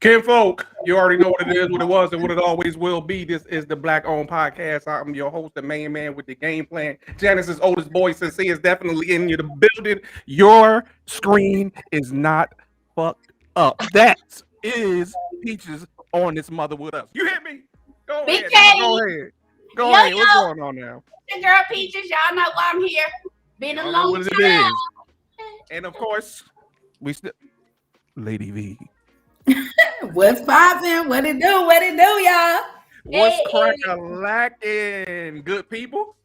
Ken Folk, you already know what it is, what it was, and what it always will be. This is the Black Owned Podcast. I'm your host, the main man with the game plan. Janice's oldest boy, since he is definitely in the building. Your screen is not fucked up. That is Peaches on this mother with us. You hear me? Go Big ahead now. Katie, Go ahead. Go yo ahead. What's yo, going on now? the girl Peaches. Y'all know why I'm here. Been a Y'all know long what it time. is. And of course, we still Lady V. What's poppin'? What it do? What it do, y'all? What's Hey, crack-a-lacking, good people?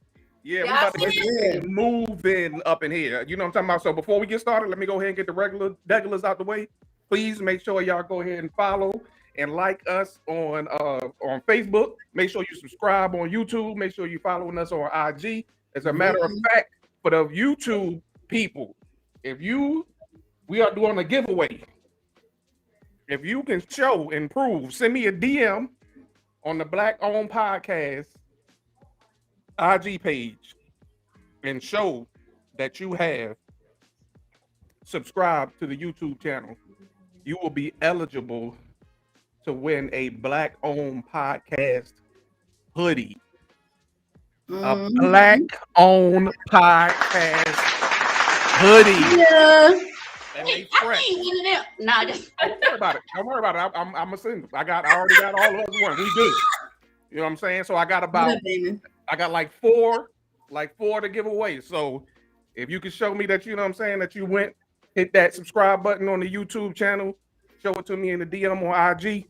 Yeah, we y'all about to see get this? this thing moving up in here. You know what I'm talking about? So before we get started, let me go ahead and get the regulars out the way. Please make sure y'all go ahead and follow and like us on Facebook. Make sure you subscribe on YouTube. Make sure you're following us on IG. As a matter of fact, for the YouTube people, we are doing a giveaway. If you can show and prove, send me a DM on the Black Owned Podcast IG page and show that you have subscribed to the YouTube channel. You will be eligible to win a Black Owned Podcast hoodie. A Black Owned Podcast hoodie. Yeah. And they I fresh. ain't one of them. Nah, just Don't worry about it. Don't worry about it. I'm gonna send. I already got all of us one. We good. You know what I'm saying? So I got What up, baby? like four to give away. So if you can show me that, you know what I'm saying, that you went, hit that subscribe button on the YouTube channel, show it to me in the DM on IG,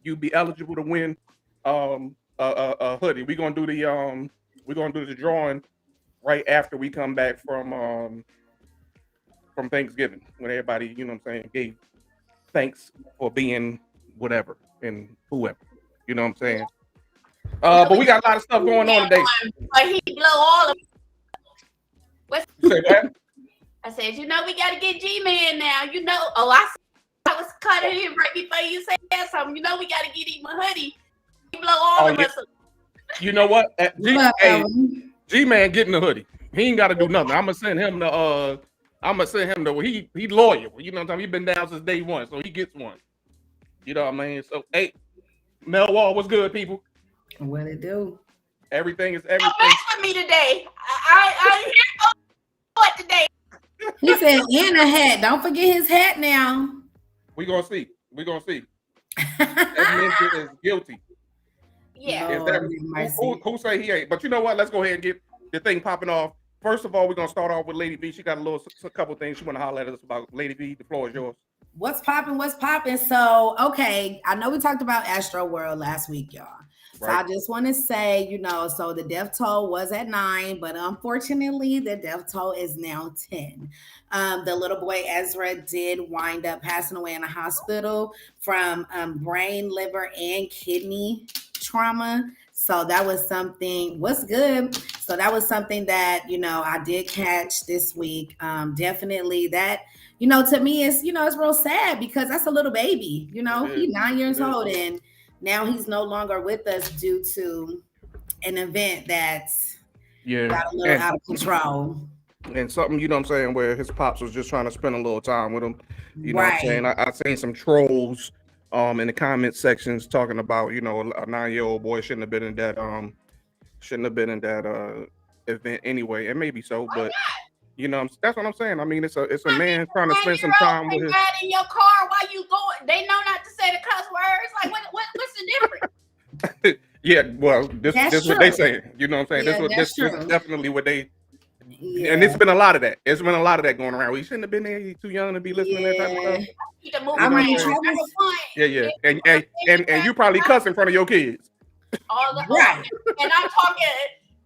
you'll be eligible to win a hoodie. We're gonna do the drawing right after we come back from Thanksgiving, when everybody, you know what I'm saying, gave thanks for being whatever and whoever. You know what I'm saying? But we got a lot of stuff going on today. but he blow all of. You say what? I said, you know, we gotta get G-Man now. You know, I was cutting him right before you said something. You know, we gotta get him a hoodie. He blow all of us. You know what? What up, Ellen? G-Man getting the hoodie. He ain't got to do nothing. I'm gonna send him the. He loyal. You know what I'm saying? He been down since day one, so he gets one. You know what I mean? So hey, Mel Wall, what's good, people? What it do? Everything is Don't everything. mess with me today. I here for what today? He said, and a hat. Don't forget his hat now. We gonna see. That ninja is guilty. Yeah. Is that who say he ain't? But you know what? Let's go ahead and get the thing popping off. First of all, we're gonna start off with Lady V. She got a couple things she want to holler at us about. Lady V, the floor is yours. What's popping? What's popping? So, okay, I know we talked about Astro World last week, y'all. So Right. I just want to say, so the death toll was at 9, but unfortunately, the death toll is now 10. The little boy Ezra did wind up passing away in a hospital from brain, liver, and kidney trauma. So that was something. What's good? So that was something that I did catch this week. Definitely that. To me, it's real sad because that's a little baby. He's 9 years old, and now he's no longer with us due to an event that's got a little out of control. And something, you know what I'm saying, where his pops was just trying to spend a little time with him. You know Right. what I'm saying? I seen some trolls in the comment sections talking about, a 9-year-old boy shouldn't have been in that event anyway. And maybe so, but that's what I'm saying. I mean, it's a man trying to spend some time with his. Ride in your car while you going. They know not to say the cuss words. Like, what's the difference? Yeah, well, this is what they say. You know what I'm saying? Yeah, this that's is true. definitely what they. Yeah. And it's been a lot of that. It's been a lot of that going around. We shouldn't have been there. He's too young to be listening to that type of stuff. You can move I mean, around. Travis- Number one. Yeah. And you probably cuss in front of your kids. All the Right. And I'm talking,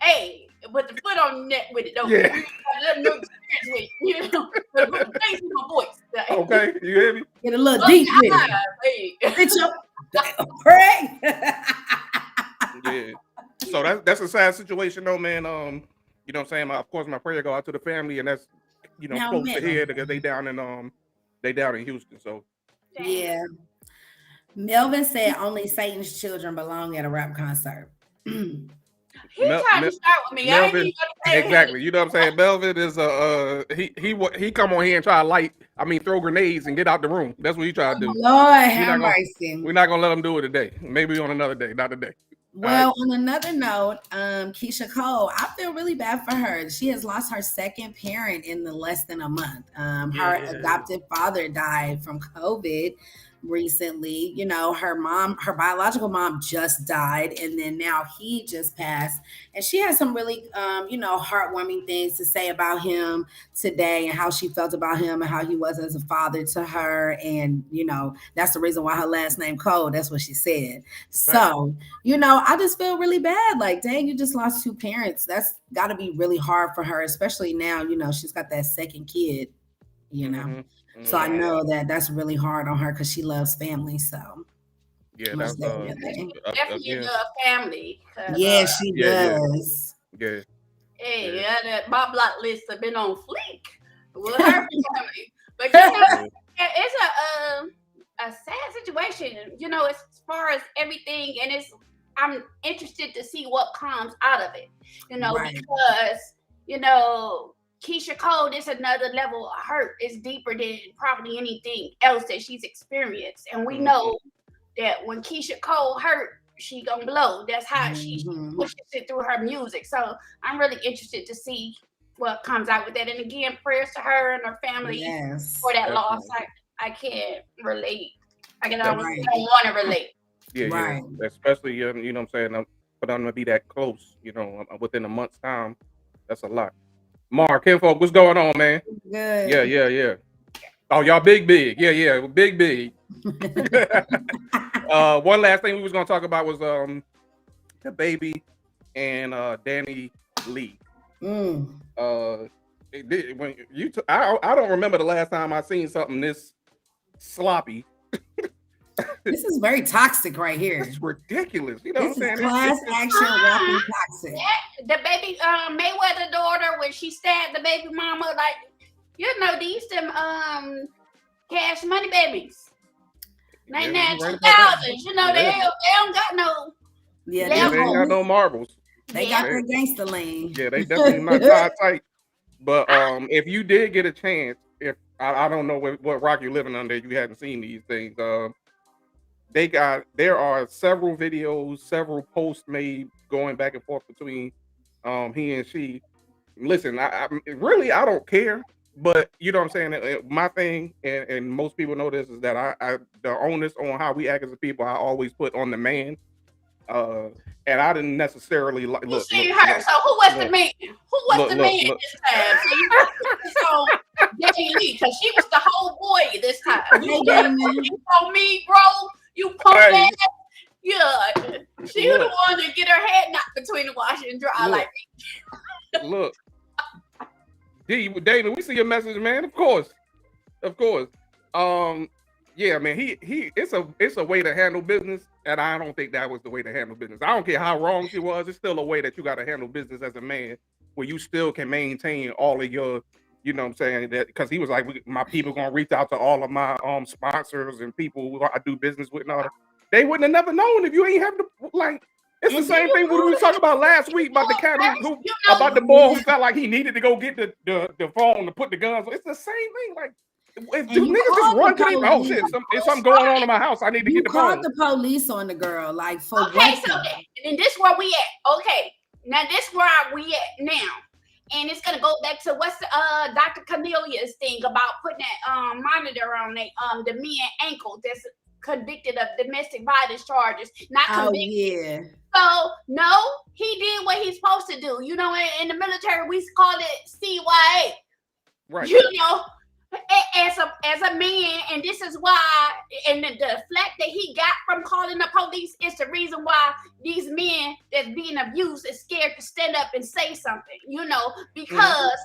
hey, with the foot on the neck with it, though. Yeah. Let them know experience with, with the face in my voice. Okay, you hear me? Get a little deep with it. Hey. Bitch, pray. Yeah. So that's a sad situation though, man. You know what I'm saying? Of course, my prayer go out to the family, and that's No, close to man. here because they down in Houston. So Yeah. Melvin said only Satan's children belong at a rap concert. He tried to start with me. I ain't Melvin, even gonna say exactly. You know what I'm saying? Melvin is he come on here and try to throw grenades and get out the room. That's what he tried to do. Lord have mercy. We're not gonna let him do it today. Maybe on another day, not today. Well, on another note, Keisha Cole, I feel really bad for her. She has lost her second parent in less than a month. Her adopted father died from COVID recently. You know, her biological mom just died, and then now he just passed. And she has some really, heartwarming things to say about him today and how she felt about him and how he was as a father to her. And, that's the reason why her last name Cole. That's what she said. So, I just feel really bad. Like, dang, you just lost two parents. That's got to be really hard for her, especially now, she's got that second kid, So I know that's really hard on her because she loves family. So yeah, that's definitely love family. Yeah, she does. Yeah. Hey, my block list have been on fleek with her family, but it's a sad situation. As far as everything, and I'm interested to see what comes out of it. Because Keisha Cole, this another level of hurt. It's deeper than probably anything else that she's experienced. And we know that when Keisha Cole hurt, she gonna blow. That's how she pushes it through her music. So I'm really interested to see what comes out with that. And again, prayers to her and her family for that loss. I can't relate. I don't want to relate. Yeah, especially you know what I'm saying. For them to be that close, within a month's time, that's a lot. Mark, kinfolk, what's going on, man? Good. Yeah. Oh, y'all big. Yeah, big. One last thing we was gonna talk about was the baby and Danny Lee. When I don't remember the last time I seen something this sloppy. This is very toxic right here. It's ridiculous. You know this what I'm saying? Class action walking toxic. The baby Mayweather daughter, when she stabbed the baby mama, these them Cash Money babies. 99 2000s. They don't got no. Yeah, they ain't got no marbles. They got their gangster lane. Yeah, they definitely not tight. But if you did get a chance, if I don't know what rock you're living under, you hadn't seen these things. There are several videos, several posts made going back and forth between he and she. Listen, I I don't care, but you know what I'm saying? My thing, and most people know this, is that I the onus on how we act as a people, I always put on the man. And I didn't necessarily like. Look, so who was the man? Who was the man this time? So you on Danny Lee, because she was the whole boy this time. You on me, bro? You punk ass. Yeah, she was the one to get her head knocked between the washer and dry like me. Look, Dana, we see your message, man. Of course. Yeah, man. It's a way to handle business, and I don't think that was the way to handle business. I don't care how wrong she was. It's still a way that you got to handle business as a man, where you still can maintain all of your, you know what I'm saying, that because he was like, my people gonna reach out to all of my sponsors and people who I do business with and all that. They wouldn't have never known if you ain't have to It's the same thing we were talking about last week about the cat about the boy who felt like he needed to go get the phone to put the guns. It's the same thing. Like, if niggas just run to them, oh shit, there's something going on in my house. I need to get the phone. You called the police on the girl, like for okay. So then this where we at. Okay, now this where we at now. And it's gonna go back to what's the Dr. Cornelius thing about putting that monitor on the men ankle that's convicted of domestic violence charges, not convicted. Yeah. So no, he did what he's supposed to do. In the military we call it CYA. Right. As a man, and this is why, and the flack that he got from calling the police is the reason why these men that's being abused is scared to stand up and say something, because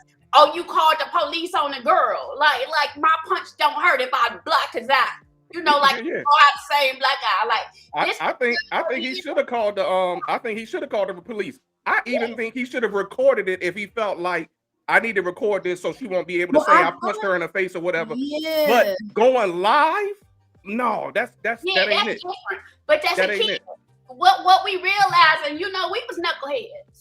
you called the police on a girl, like my punch don't hurt if I block his eye, you know the same black eye, I think he should have called the police. I even think he should have recorded it if he felt like, I need to record this so she won't be able to say I punched her in the face or whatever. Yeah. But going live, no, that ain't it. Different. But that's a key. What we realized, and we was knuckleheads.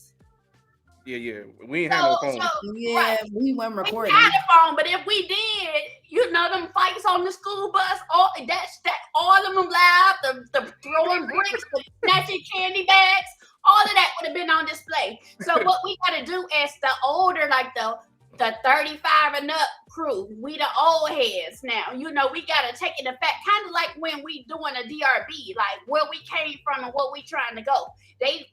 Yeah. We ain't had no phone. Yeah, right. we weren't We recording. had a phone, but if we did, you know, them fights on the school bus, all of them live, the throwing bricks, the snatching candy bags, all of that would have been on display. So what we got to do as the older, like the 35 and up crew, we the old heads now. You know, we got to take it effect, kind of like when we doing a DRB, like where we came from and what we trying to go.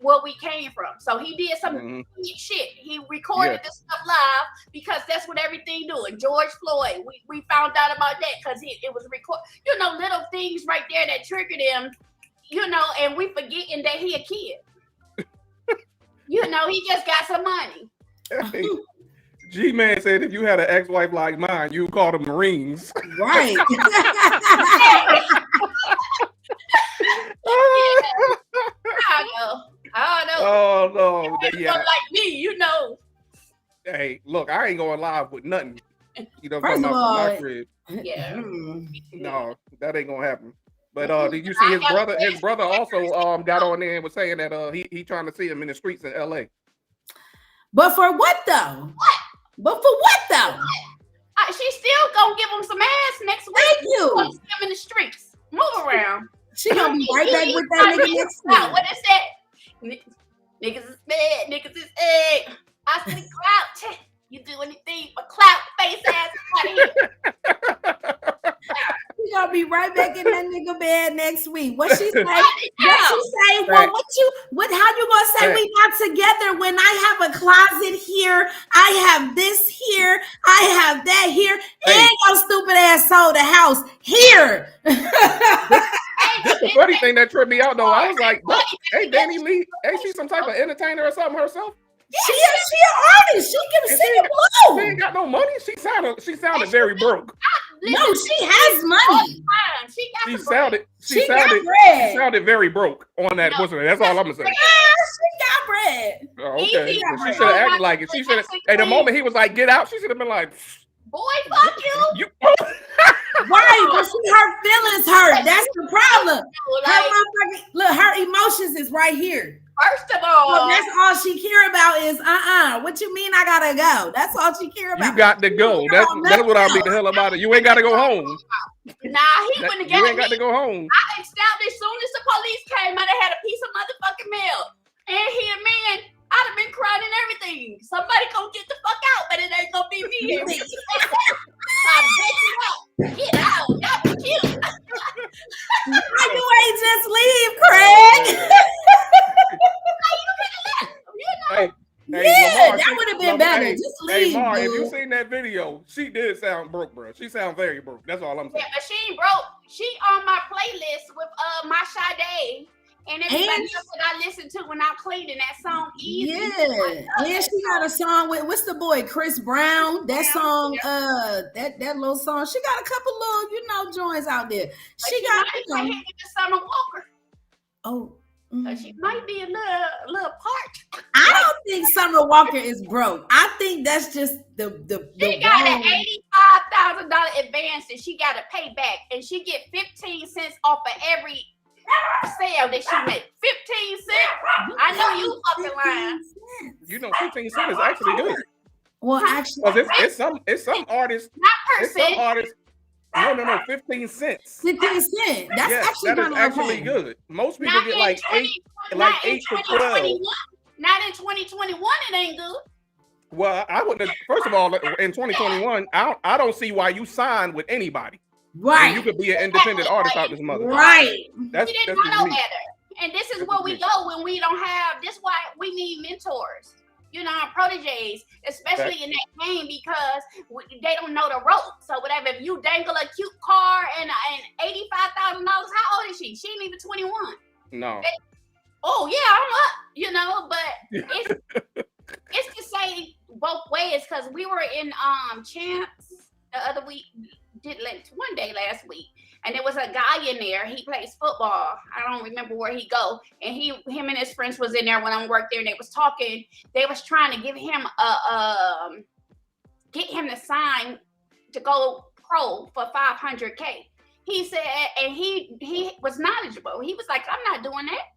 Where we came from. So he did some shit. He recorded this stuff live because that's what everything doing. George Floyd, we found out about that because it was recorded. You know, little things right there that triggered him, you know, and we forgetting that he a kid. You know, he just got some money. Hey, G-Man said if you had an ex-wife like mine, you call them Marines. Right. I know. Oh no. Yeah. Like me, you know. Hey, look, I ain't going live with nothing. You know, First of all, yeah. No, that ain't gonna happen. But did you see his brother? His brother also got on there and was saying that he trying to see him in the streets in LA. But for what though? What? But for what though? She's still gonna give him some ass next week. Thank you. See him in the streets. Move around. She gonna be right back with that nigga next week. What is that? Niggas is bad. Niggas is egg. I see clout. You do anything but clout face ass out of here. She gonna be right back in that nigga bed next week. What she say? What she say? Right. How you gonna say we not together when I have a closet here, I have this here, I have that here, and your stupid ass sold the house here. This the funny thing that tripped me out though. I was like, hey, Danny Lee, ain't she some type of entertainer or something herself? She an artist. She can sing and blow. She ain't got no money. She sounded very broke. No, she has money. She sounded very broke on that. No, that's all I'm gonna say. She got bread. Oh, okay. She should have acted like it. She should have. At the moment he was like, "Get out," she should have been like, "Boy, fuck you." Right, but her feelings hurt. That's the problem. Her emotions is right here. First of all, that's all she care about is what you mean I gotta go? That's all she care about. You got to go. That's what I'll be the hell about it. You ain't gotta go home. Nah, he wouldn't get. You ain't got to go home. I established soon as the police came, I'd have had a piece of motherfucking milk. And he a man, I'd have been crying and everything. Somebody gonna get the fuck out, but it ain't gonna be me. I bet you up. Get out. Y'all be cute. Why you ain't just leave, Craig? Hey, yeah, Lamar, that would have been better. Just leave. Hey, Mar, if you seen that video, she did sound broke, bro. She sound very broke. That's all I'm saying. Yeah, but she ain't broke. She on my playlist with my Sade and everybody else that I listen to when I'm cleaning that song Easy. Yeah, and she got a song with what's the boy Chris Brown. That song, that little song. She got a couple little, joints out there. She got Summer Walker. Oh. She might be a little part. I don't think Summer Walker is broke. I think that's just the She got an $85,000 advance and she got to pay back, and she get 15 cents off of every sale that she made. 15 cents. I know you fucking lying. You know, 15 cents is actually good. Well, actually, it's some artists. Not per cent. Some artists. No, 15 cents. 15 cents. That's actually good. Most people get like 8 to 12. Not in 2021, it ain't good. Well, I wouldn't. First of all, in 2021, I don't see why you signed with anybody. Right. You could be an independent artist out this mother. Right. We didn't know better. And this is where we go when we don't have. This is why we need mentors. Our proteges, especially in that game, because they don't know the ropes. So whatever, if you dangle a cute car and $85,000, how old is she? She ain't even 21. No. I'm up, but it's to say both ways, because we were in Champs the other week, one day last week, and there was a guy in there. He plays football. I don't remember where he go. And him and his friends was in there when I worked there, and they was talking. They was trying to give him get him to sign to go pro for $500K. He said, and he was knowledgeable. He was like, I'm not doing that.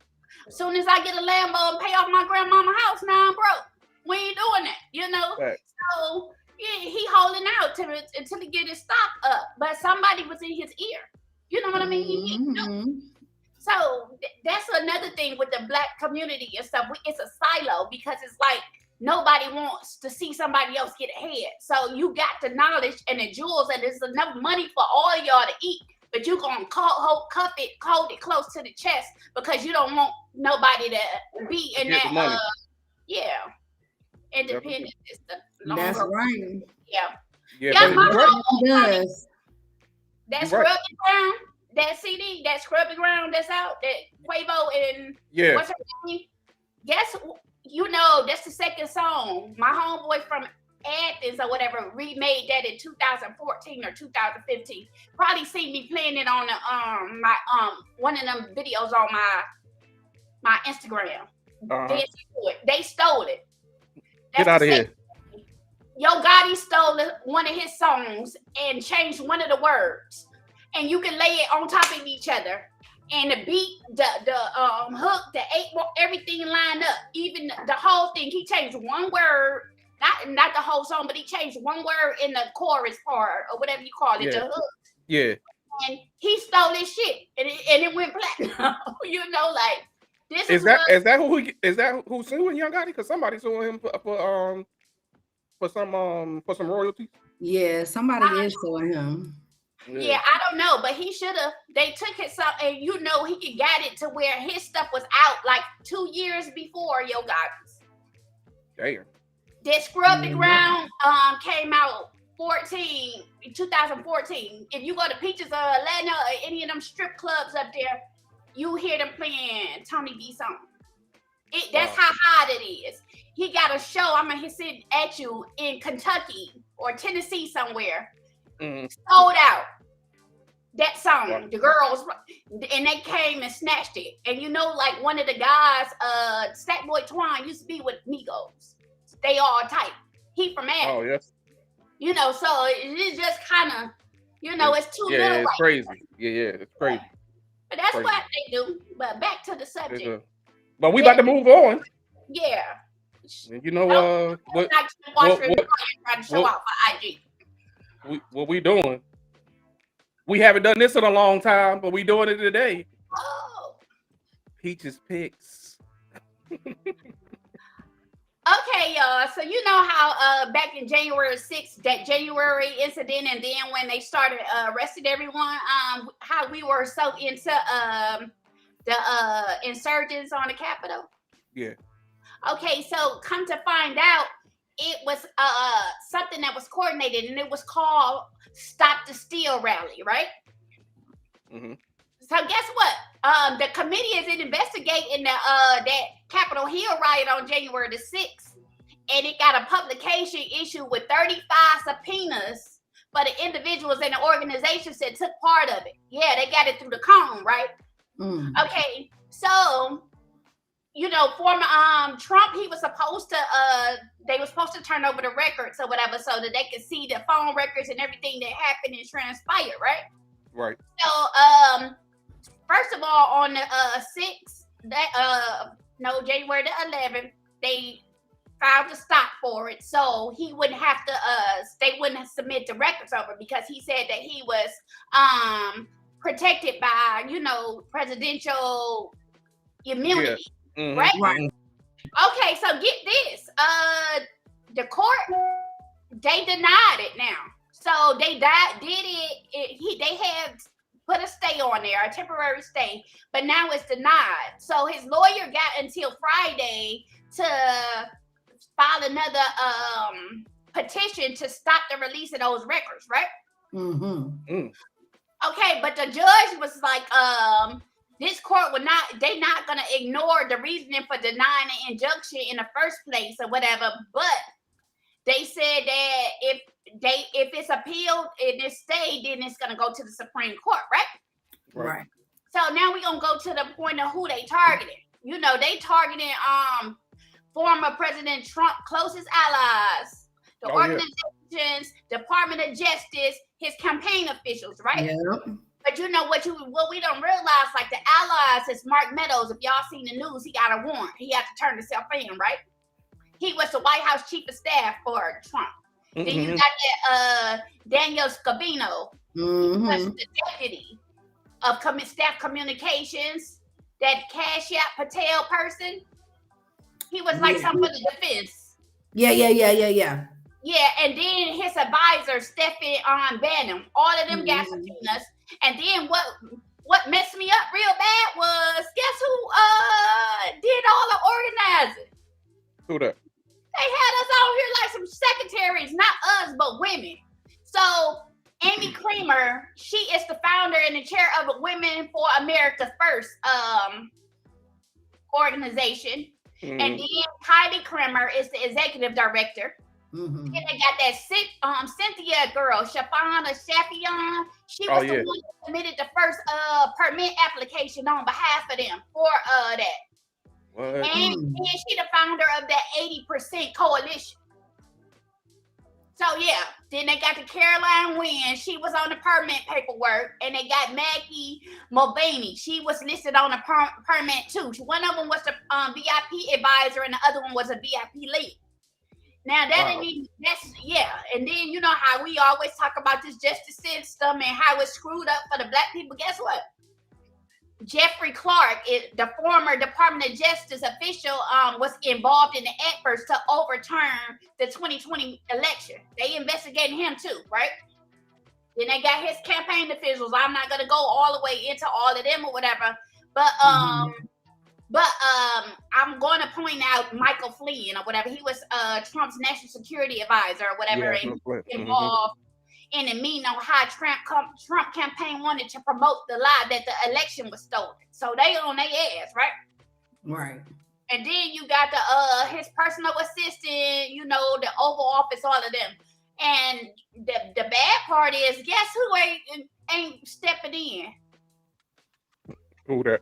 As soon as I get a Lambo and pay off my grandmama house, now I'm broke. We ain't doing that, you know. Right. So yeah, he holding out until he get his stock up. But somebody was in his ear. You know what I mean? He knew. Mhm. So that's another thing with the Black community and stuff. It's a silo because it's like nobody wants to see somebody else get ahead. So you got the knowledge and the jewels, and there's enough money for all of y'all to eat. But you gonna hold it close to the chest because you don't want nobody to be in Get the money. that. Independent is the That's longer. right. Yeah. Yeah, Yeah, but my you're right. mom- It does. That You're right. Scrubbing Ground, that CD, that Scrubbing Ground that's out, that Quavo and Yeah. what's her name? Guess you know that's the second song. My homeboy from Athens or whatever remade that in 2014 or 2015. Probably seen me playing it on the my one of them videos on my Instagram. Uh-huh. They stole it. Get That's out the of second. here. Yo Gotti stole one of his songs and changed one of the words, and you can lay it on top of each other. And the beat, the hook, the everything lined up. Even the whole thing, he changed one word, not the whole song, but he changed one word in the chorus part or whatever you call it, Yeah. the hook. Yeah. And he stole this shit, and it went platinum. You know, like this Is is that who's suing Young Gotti? Because somebody's suing him for some royalties. Yeah, somebody is suing him. Yeah, I don't know, but he should have. They took it some, and you know he could got it to where his stuff was out like 2 years before Yo Gotti's. Damn. That Scrub the Mhm. Ground came out 2014. If you go to Peaches or Atlanta or any of them strip clubs up there, you hear them playing Tony B song. That's Wow. how hot it is. He got a show. I'm gonna sit at you in Kentucky or Tennessee somewhere. Mhm. Sold out. That song, Wow. the girls, and they came and snatched it. And you know, like one of the guys, Stackboy Twine used to be with Migos. They all tight. He from Atlanta. Oh yes. You know, so it's just kind of, you know, it's too Yeah, little. it's Like, crazy. Yeah, it's crazy. but that's crazy. what they do. But back to the It's subject. but we about to move on. Yeah. And you know what Not to watch what- Remy trying to show what- out for IG. what we doing? We haven't done this in a long time, but we doing it today. Oh. Peaches picks. Okay, y'all. So you know how back in January 6th, that January incident, and then when they started arresting everyone, how we were so into the insurgents on the Capitol. Yeah. Okay, so come to find out, it was something that was coordinated, and it was called Stop the Steal Rally, right? Mm-hmm. So guess what? The committee is investigating that Capitol Hill riot on January the 6th, and it got a publication issue with 35 subpoenas for the individuals and the organizations that took part of it. Yeah, they got it through the comb, right? Mm. Okay, so you know, former Trump, he was supposed to they were supposed to turn over the records or whatever so that they could see the phone records and everything that happened and transpired, right? Right. So first of all, on the 6th, January the 11th, they filed a stop for it, so he wouldn't have to they wouldn't have submit the records over because he said that he was protected by, you know, presidential immunity. Mhm. Right? Right. Okay, so get this. The court, they denied it now. So they did it. They had put a stay on there, a temporary stay, but now it's denied. So his lawyer got until Friday to file another petition to stop the release of those records, right? Mm-hmm. Okay, but the judge was like, this court they're not gonna ignore the reasoning for denying the injunction in the first place or whatever. But they said that if it's appealed and it's stayed, then it's gonna go to the Supreme Court, right? Right. So now we're gonna go to the point of who they targeted. You know, they targeted former President Trump closest allies, the organizations, Department of Justice, his campaign officials, right? Yeah. But you know what we don't realize, like the allies is Mark Meadows. If y'all seen the news, he got a warrant. He had to turn himself in, right? He was the White House chief of staff for Trump. Then you Mhm. got that Daniel Scavino, he was the deputy of staff communications. That Kashyap Patel person, he was like something for the defense. Yeah. Yeah, and then his advisor, Stephen Bannon, all of them got subpoenas. And then what messed me up real bad was, guess who did all the organizing? Who that? They had us out here like some secretaries, not us, but women. So Amy Kramer, she is the founder and the chair of the Women for America First organization. Mhm. And then Heidi Kramer is the executive director. Mm-hmm. And they got that Cynthia girl, Shafana Shafian. She was the one that submitted the first permit application on behalf of them for that. What? And then she the founder of that 80% coalition. So yeah, then they got the Caroline Wynn. She was on the permit paperwork, and they got Maggie Mulvaney. She was listed on the permit too. One of them was the VIP advisor, and the other one was a VIP lead. Now that that's and then you know how we always talk about this justice system and how it's screwed up for the black people. Guess what? Jeffrey Clark, the former Department of Justice official, was involved in the efforts to overturn the 2020 election. They investigated him too, right? Then they got his campaign officials. I'm not gonna go all the way into all of them or whatever, but I'm going to point out Michael Flynn or whatever. He was Trump's national security advisor or whatever, and involved in a meeting on how Trump campaign wanted to promote the lie that the election was stolen. So they on their ass, right? Right. And then you got the his personal assistant, you know, the Oval Office, all of them. And the bad part is, guess who ain't stepping in? Who that?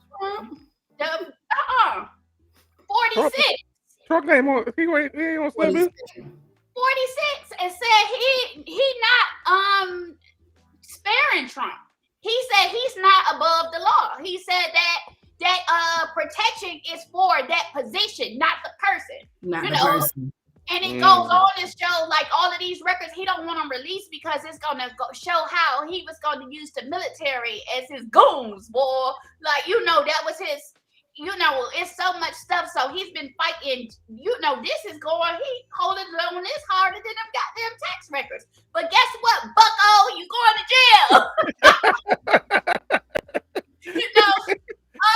46. Trump name on he ain't on step in. 46 and said he not sparing Trump. He said he's not above the law. He said that protection is for that position, not the person. Not the person. And it goes on to show like all of these records he don't want them released because it's gonna show how he was going to use the military as his goons, boy. Like, you know, that was his. You know, it's so much stuff. So he's been fighting. You know, this is going. He holding on this harder than them goddamn tax records. But guess what, Bucko? You going to jail? You know,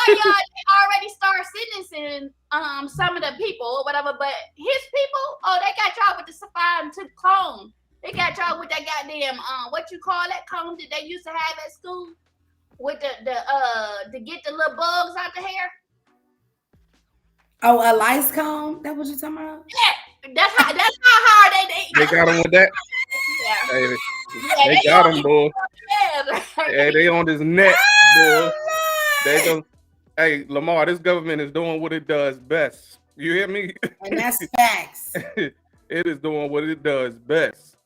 y'all already start sentencing some of the people or whatever. But his people, they got y'all with the Safari to cone. They got y'all with that goddamn what you call that cone that they used to have at school with the to get the little bugs out the hair. Oh, a lice comb? That what you talking about? Yeah, that's how hard they got him with that. Yeah. They got him, boy. Yeah. Hey, they on his neck, boy. They go. Hey, Lamar, this government is doing what it does best. You hear me? And that's facts. It is doing what it does best.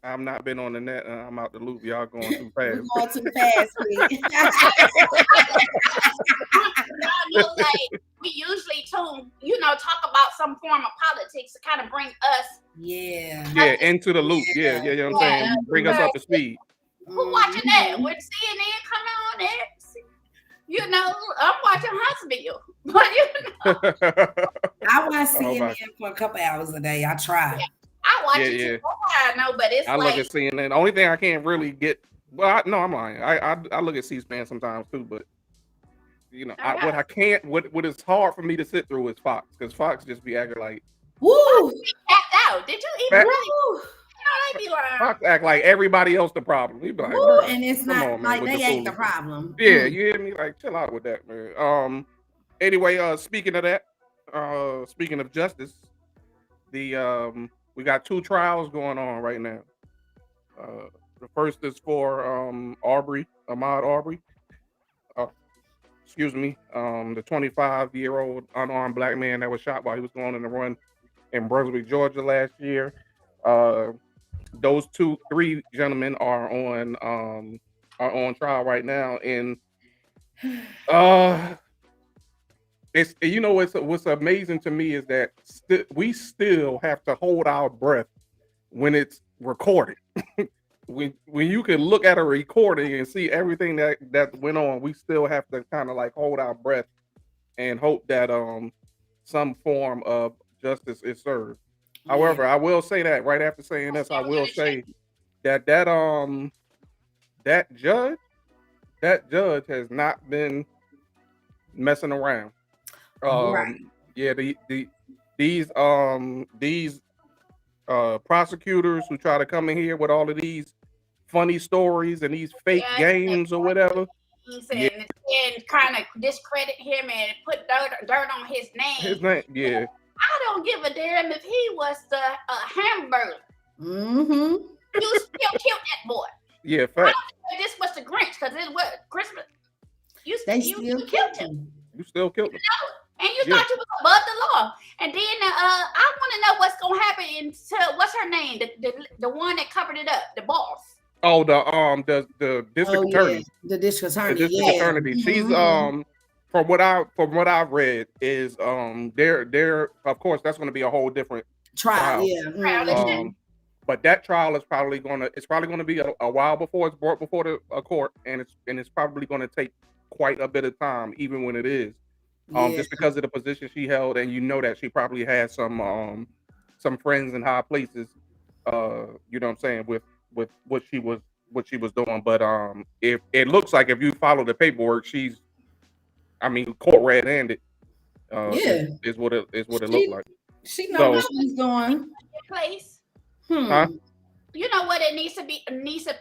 I've not been on the net. I'm out the loop. Y'all going too fast. Going too fast, like, we usually talk about some form of politics to kind of bring us into the loop. Yeah, you know what I'm saying? Bring us up to speed. Who watching that? When CNN come on there? You know, I'm watching Huntsville. But I watch CNN for a couple hours a day. I try. Yeah. I watch it too. I know, but it's I look at CNN. The only thing I can't really get, I'm lying. I look at C-SPAN sometimes too, but you know, what is hard for me to sit through is Fox, because Fox just be acting like, woo, tapped out. Did you even really? They be like, Fox act like everybody else the problem. He be like, and it's not like they ain't the problem. Yeah, you hear me? Like, chill out with that, man. Anyway, speaking of that, speaking of justice, we got 2 trials going on right now. The first is for Ahmaud Arbery. Excuse me. The 25-year-old unarmed black man that was shot while he was going on the run in Brunswick, Georgia last year. Those 3 gentlemen are on trial right now, and it's what's amazing to me is that we still have to hold our breath when it's recorded. when you can look at a recording and see everything that went on, we still have to kind of like hold our breath and hope that some form of justice is served. However, I will say that right after saying this, I will say that that judge has not been messing around. Right. Yeah, these prosecutors who try to come in here with all of these funny stories and these fake Yeah, games or whatever. Yeah, and kind of discredit him and put dirt on his his name. name. Yeah, I don't give a damn if he was the hamburger. Mm-hmm. You still killed that boy. yeah, fact. This was the Grinch because it was Christmas. You They you still killed him. You still killed him. And you Yeah. thought you was above the law. And then I want to know what's gonna happen to what's her name, the one that covered it up, the boss. Oh, the district attorney. The district The attorney. district attorney. She's Mhm. from what I've read is they're of course that's going to be a whole different Trial. trial. Yeah. Trial, Mhm. But that trial is probably gonna be a while before it's brought before a court, and it's probably gonna take quite a bit of time, even when it is. Yeah. Just because of the position she held, and you know that she probably had some friends in high places, you know what I'm saying, with what she was doing. But if it looks like if you follow the paperwork, court red-handed, Yeah. is what it She- looked like. She knows So- what she's doing. Place. Huh? You know what it needs to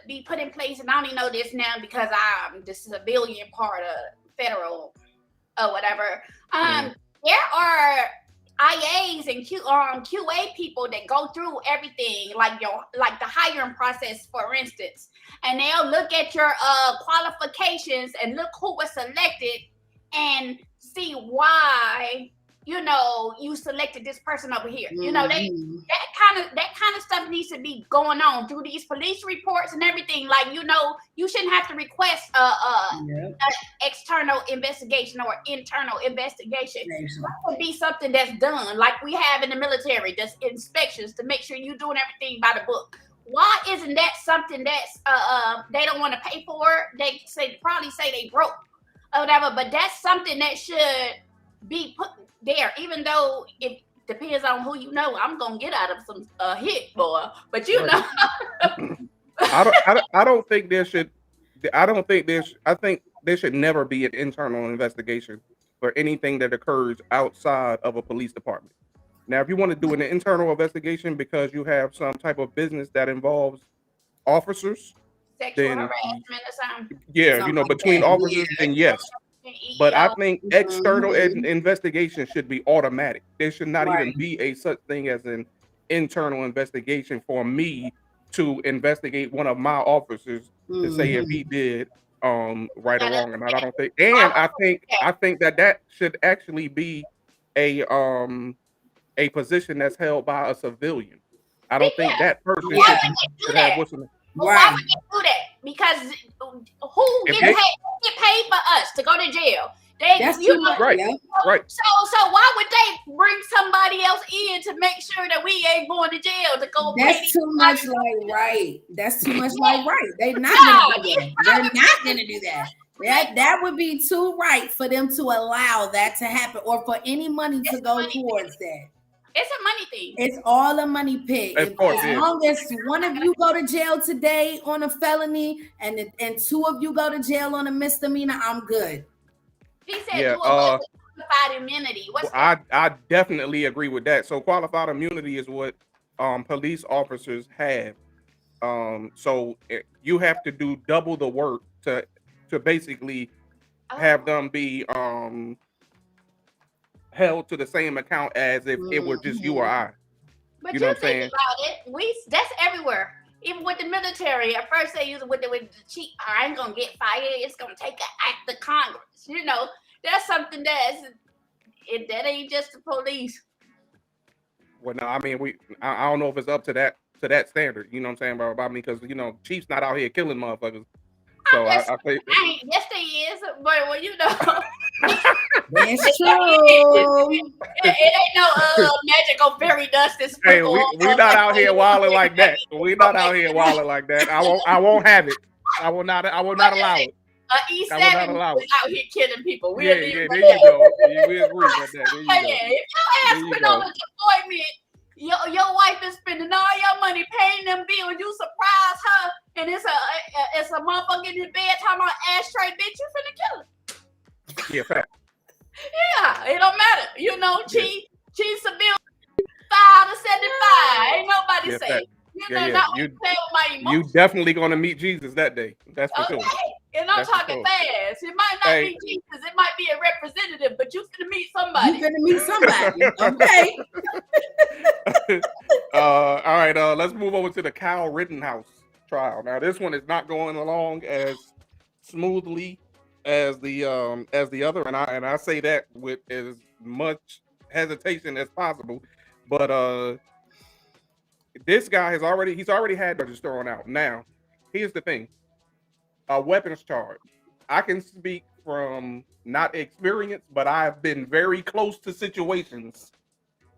be put in place, and I only know this now because I'm the civilian part of federal or whatever. There are IAs and QA people that go through everything, like the hiring process, for instance, and they'll look at your qualifications and look who was selected and see why you selected this person over here. Mhm. That kind of stuff needs to be going on through these police reports and everything. Like, you shouldn't have to request Yep. external investigation or internal investigation. Exactly. That would be something that's done like we have in the military, just inspections to make sure you're doing everything by the book. Why isn't that something that's they don't want to pay for? They probably say they broke or whatever, but that's something that should be put there, even though it depends on who you know. I'm gonna get out of some hit, boy, but I don't think there should. I think there should never be an internal investigation for anything that occurs outside of a police department. Now, if you want to do an internal investigation because you have some type of business that involves officers, sexual then harassment or something. yeah, Something like between that, officers, then yes. But I think external Mhm. investigation should be automatic. There should not even Right. be a such thing as an internal investigation for me to investigate one of my officers to say if he did right or wrong. And I don't think, and I think that should actually be a position that's held by a civilian. I don't think that person Yeah. should have what's in the, Well, why would they do that? Because who If get they- paid for us to go to jail? They, That's you too know, much. Right. Yeah. right. So why would they bring somebody else in to make sure that we ain't going to jail to go pay That's these too much like right. That's too much like right. They're not gonna do that. They're not gonna do that. That would be too right for them to allow that to happen, or for any money to go towards that. It's a money thing. It's all a money pit. Of course, As yeah. long as one of you go to jail today on a felony, and two of you go to jail on a misdemeanor, I'm good. He said Yeah, do away with qualified immunity. What's that? I definitely agree with that. So qualified immunity is what police officers have. So you have to do double the work to basically have them be held to the same account as if it were just you or I. But You you, know what I'm think saying? about it, that's everywhere. Even with the military, at first they use it with the cheap. I ain't gonna get fired. It's gonna take an act of Congress. That's something that ain't just the police. Well, no, I mean I don't know if it's up to that standard. You know what I'm saying about me, because Chief's not out here killing motherfuckers. So I think Yes, they is, but well, That's true. It ain't no magical fairy dust and Hey, sprinkle. we not out here wilding like that. We not out here wilding like that. I won't have it. I will not allow it. East I will not 7 allow was it. out here killing people. Yeah, there you go. We agree with that. There you Hey, go. if your ass There you went go. on an appointment, your wife is spending all your money paying them bills. You surprise her, and it's a motherfucker in his bed talking about ashtray, bitch. You finna kill her. Yeah, fact. Yeah, it don't matter. You know, she's civil 5 to 75. Ain't nobody Yeah, safe. fact. You Yeah, know, yeah. not what I'm saying with my You emotions. definitely gonna meet Jesus that day. That's for Okay, sure. and I'm That's for talking sure. fast. It might not Hey. be Jesus. It might be a representative, but you finna meet You somebody. gonna meet somebody. Okay. All right, let's move over to the Kyle Rittenhouse trial. Now, this one is not going along as smoothly as the other, and I say that with as much hesitation as possible. But this guy he's already had charges thrown out. Now, here's the thing: a weapons charge. I can speak from not experience, but I've been very close to situations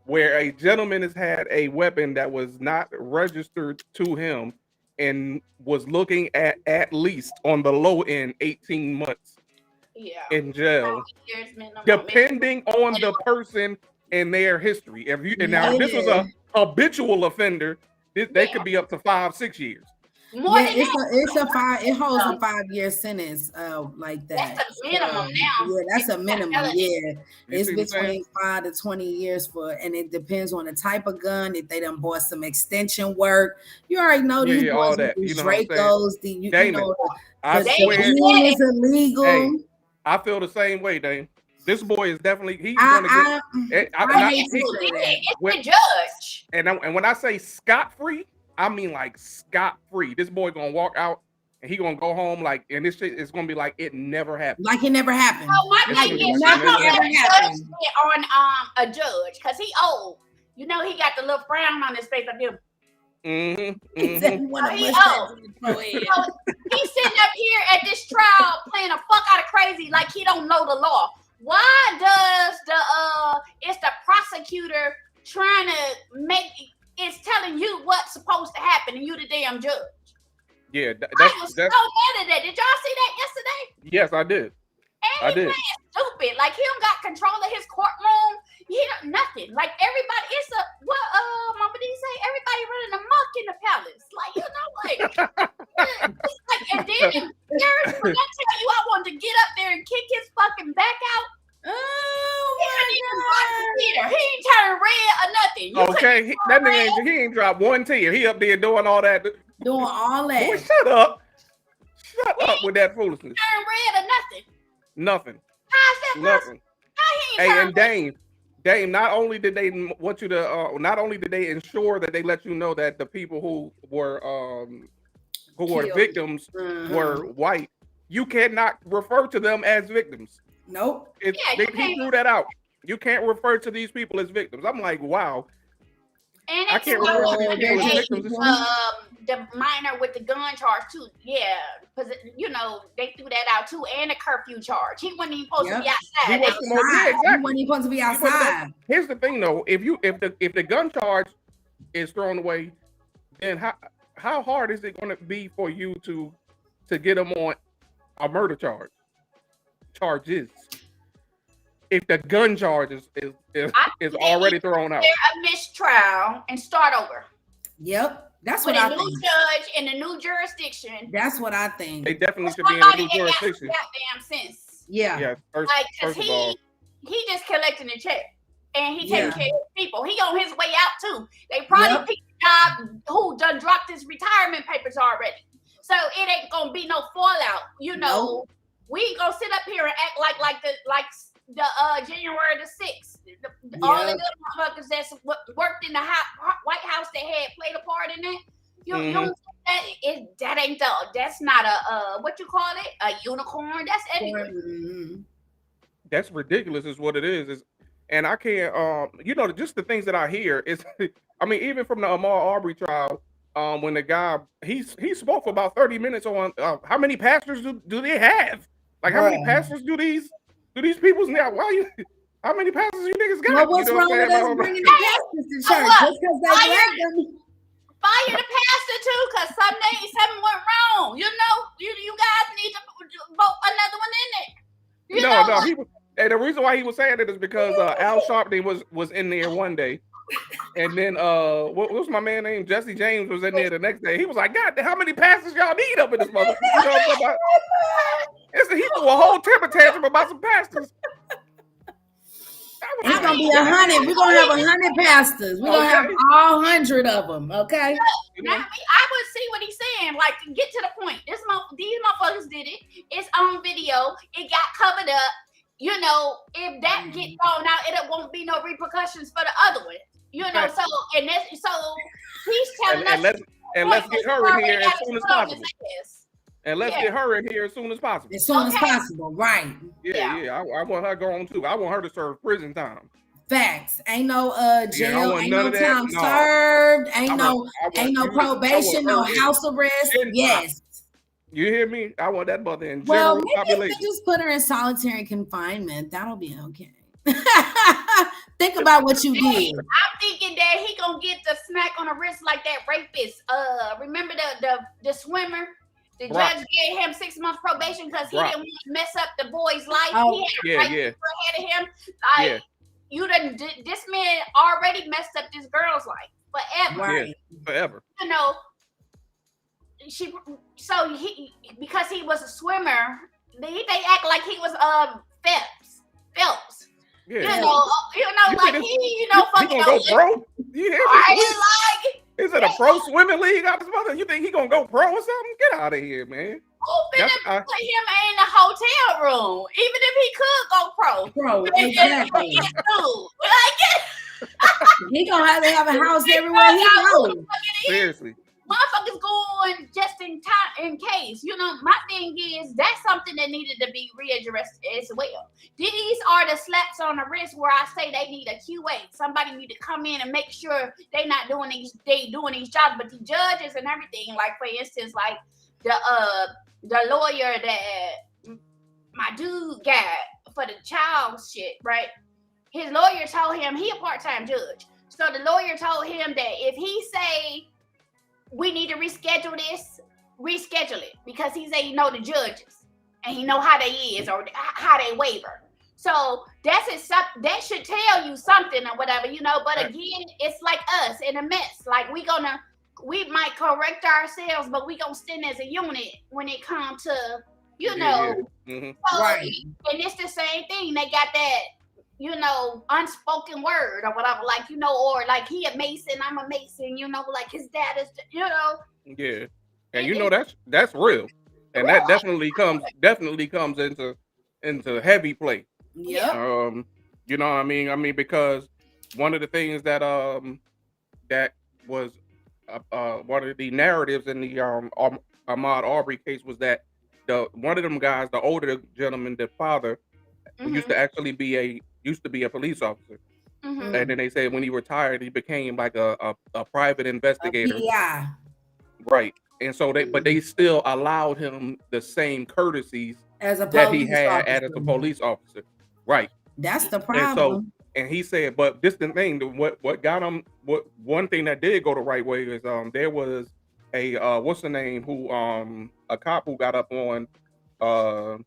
where a gentleman has had a weapon that was not registered to him and was looking at least on the low end 18 months Yeah. in jail, Years minimum. depending on the person and their history. And now if this was a habitual offender, they could be up to 5-6 years. More Yeah, than it's a 5. It holds a 5-year sentence, like that. That's a minimum now. Yeah, that's a minimum. Yeah, You it's see what I'm saying? between 5 to 20 years and it depends on the type of gun. If they done bought some extension work, you already know Yeah, these yeah, boys all with that. these You know what I'm saying? Dracos. You Damon, know, I the swear, gun is illegal. Hey, I feel the same way, Dane. This boy is definitely he's I gonna get. hate to say that. It's the judge. And when I say scot free, I mean like scot free. This boy gonna walk out and he gonna go home and this shit is gonna be like it never happened. Like it never happened. Oh, my It's thing gonna be is, like I know it never that happened. judge on a judge because he old. You know, he got the little frown on his face of him. He said he wanna He push that old. to the forehead. So he's sitting up here at this trial playing a fuck out of crazy like he don't know the law. Why does it's the prosecutor trying to it's telling you what's supposed to happen and you the damn judge? Yeah, I was so mad at that. Did y'all see that yesterday? yes, I did. And I he did. playing stupid. Like he don't got control of his courtroom. He don't nothing. Like everybody, it's a what Mama D say, everybody running amok in the palace. Like, you know, it's like, and then there's when I tell you I wanted to get up there and kick his fucking back out. Oh He ain't turning red or nothing. You Okay, that nigga he ain't dropped one tear. He up there doing all that. doing all Boy, that. shut up. Shut up with that foolishness. turn red or nothing. Nothing. How's that possible? Nothing. How he ain't Hey, turn and red? Dame, not only did they want you to, not only did they ensure that they let you know that the people who were Killed. victims Mhm. were white, you cannot refer to them as victims. Nope. Yeah, you He can't. threw that out. You can't refer to these people as victims. I'm like, wow. And I it's can't also refer to these people as Hey, victims. the minor with the gun charge too. Yeah, because you know they threw that out too, and the curfew charge. He wasn't even supposed to be He outside. was They- more- yeah, You exactly. wasn't even supposed to be wasn't supposed- outside. Here's the thing, though. If the gun charge is thrown away, then how hard is it going to be for you to get them on a murder charges? If the gun charge is already thrown out. They're a mistrial and start over Yep. That's with what a I new think. judge in a new jurisdiction. That's what I think. They definitely should be in a Somebody new that got some jurisdiction. goddamn sense. Yeah. Yeah, Like, cause first of all, he just collecting a check and he Yeah. taking care of people. He on his way out too. They probably Yep. picked a job who done dropped his retirement papers already. So it ain't gonna be no fallout. You know, we ain't gonna sit up here and act like the January the 6th. All the Yep. good motherfuckers that's worked in the White House that had played a part in that. You don't that ain't that's not a what you call it, a unicorn. That's everywhere. Mhm. that's ridiculous is what it is. And I can't just the things that I hear is I mean, even from the Ahmaud Arbery trial, when the guy he spoke for about 30 minutes on how many pastors do they have? Like how many Bruh. pastors do these Do these people's now? Why you? How many pastors you niggas got? Well, what's You know wrong what I'm with us saying? bringing the pastors to church? what? Just because they black them. Fire the pastor too, cause something went wrong. You know, you guys need to vote another one in there. You know, No, he was. And the reason why he was saying it is because Al Sharpton was in there one day, and then what was my man named Jesse James was in there the next day. He was like, God, how many pastors y'all need up in this motherfucker? You know what I'm talking about? He threw a whole temper tantrum about some pastors. It's gonna be 100. We're gonna have 100 pastors. We're gonna have all 100 of them. Okay. Now, I would see what he's saying. Like, get to the point. These motherfuckers did it. It's on video. It got covered up. You know, if that gets thrown out, it won't be no repercussions for the other one. You know, so he's telling us. Let's get her in here as soon as possible. And let's get her in here as soon as possible. As soon as possible, right? Yeah. I want her going too. I want her to serve prison time. Facts. Ain't no jail. Ain't no time No. served. Ain't no probation. No house arrest. Yes. You hear me? I want that mother in Well, general maybe population. if they just put her in solitary confinement, that'll be okay. Think about what you did. I'm thinking that he gonna get the smack on the wrist like that rapist. Remember the swimmer? The judge gave him 6 months probation because he didn't want to mess up the boy's life. Oh, he had ahead of him. Like you done. This man already messed up this girl's life forever. Right. Forever. You know. Because he was a swimmer, they act like he was Phelps. Yeah. You know, like he fucking gonna go pro? Is it a pro swimming league out this mother? You think he gonna go pro or something? Get out of here, man. Put him in a hotel room, even if he could go pro. Pro, exactly. He gonna have a house everywhere he goes. Seriously. Motherfuckers going just in time, in case. You know, my thing is that's something that needed to be readdressed as well. These are the slaps on the wrist where I say they need a QA. Somebody need to come in and make sure they doing these jobs. But the judges and everything, like for instance, like the lawyer that my dude got for the child shit, right? His lawyer told him he a part-time judge. So the lawyer told him that if he say we need to reschedule it because he said he know the judges and he know how they is or how they waiver. So that should tell you something or whatever, you know. But again, it's like us in a mess. Like we might correct ourselves, but we gonna stand as a unit when it comes to, you know. Mm-hmm. So, right. And it's the same thing. They got that, you know, unspoken word or whatever, like, you know, or like he a Mason, I'm a Mason, you know, like his dad is, you know. Yeah, and you know that's real, and that definitely comes into heavy play. Yeah. You know what I mean? I mean, because one of the things that that was one of the narratives in the Ahmaud Arbery case was that one of them guys, the older gentleman, the father, used to be a police officer, and then they said when he retired, he became like a private investigator. Yeah. Right, and so they still allowed him the same courtesies as a that he had as a police officer. Right. That's the problem. And he said, but this the thing. What got him? One thing that did go the right way is there was a what's the name who a cop who got up on the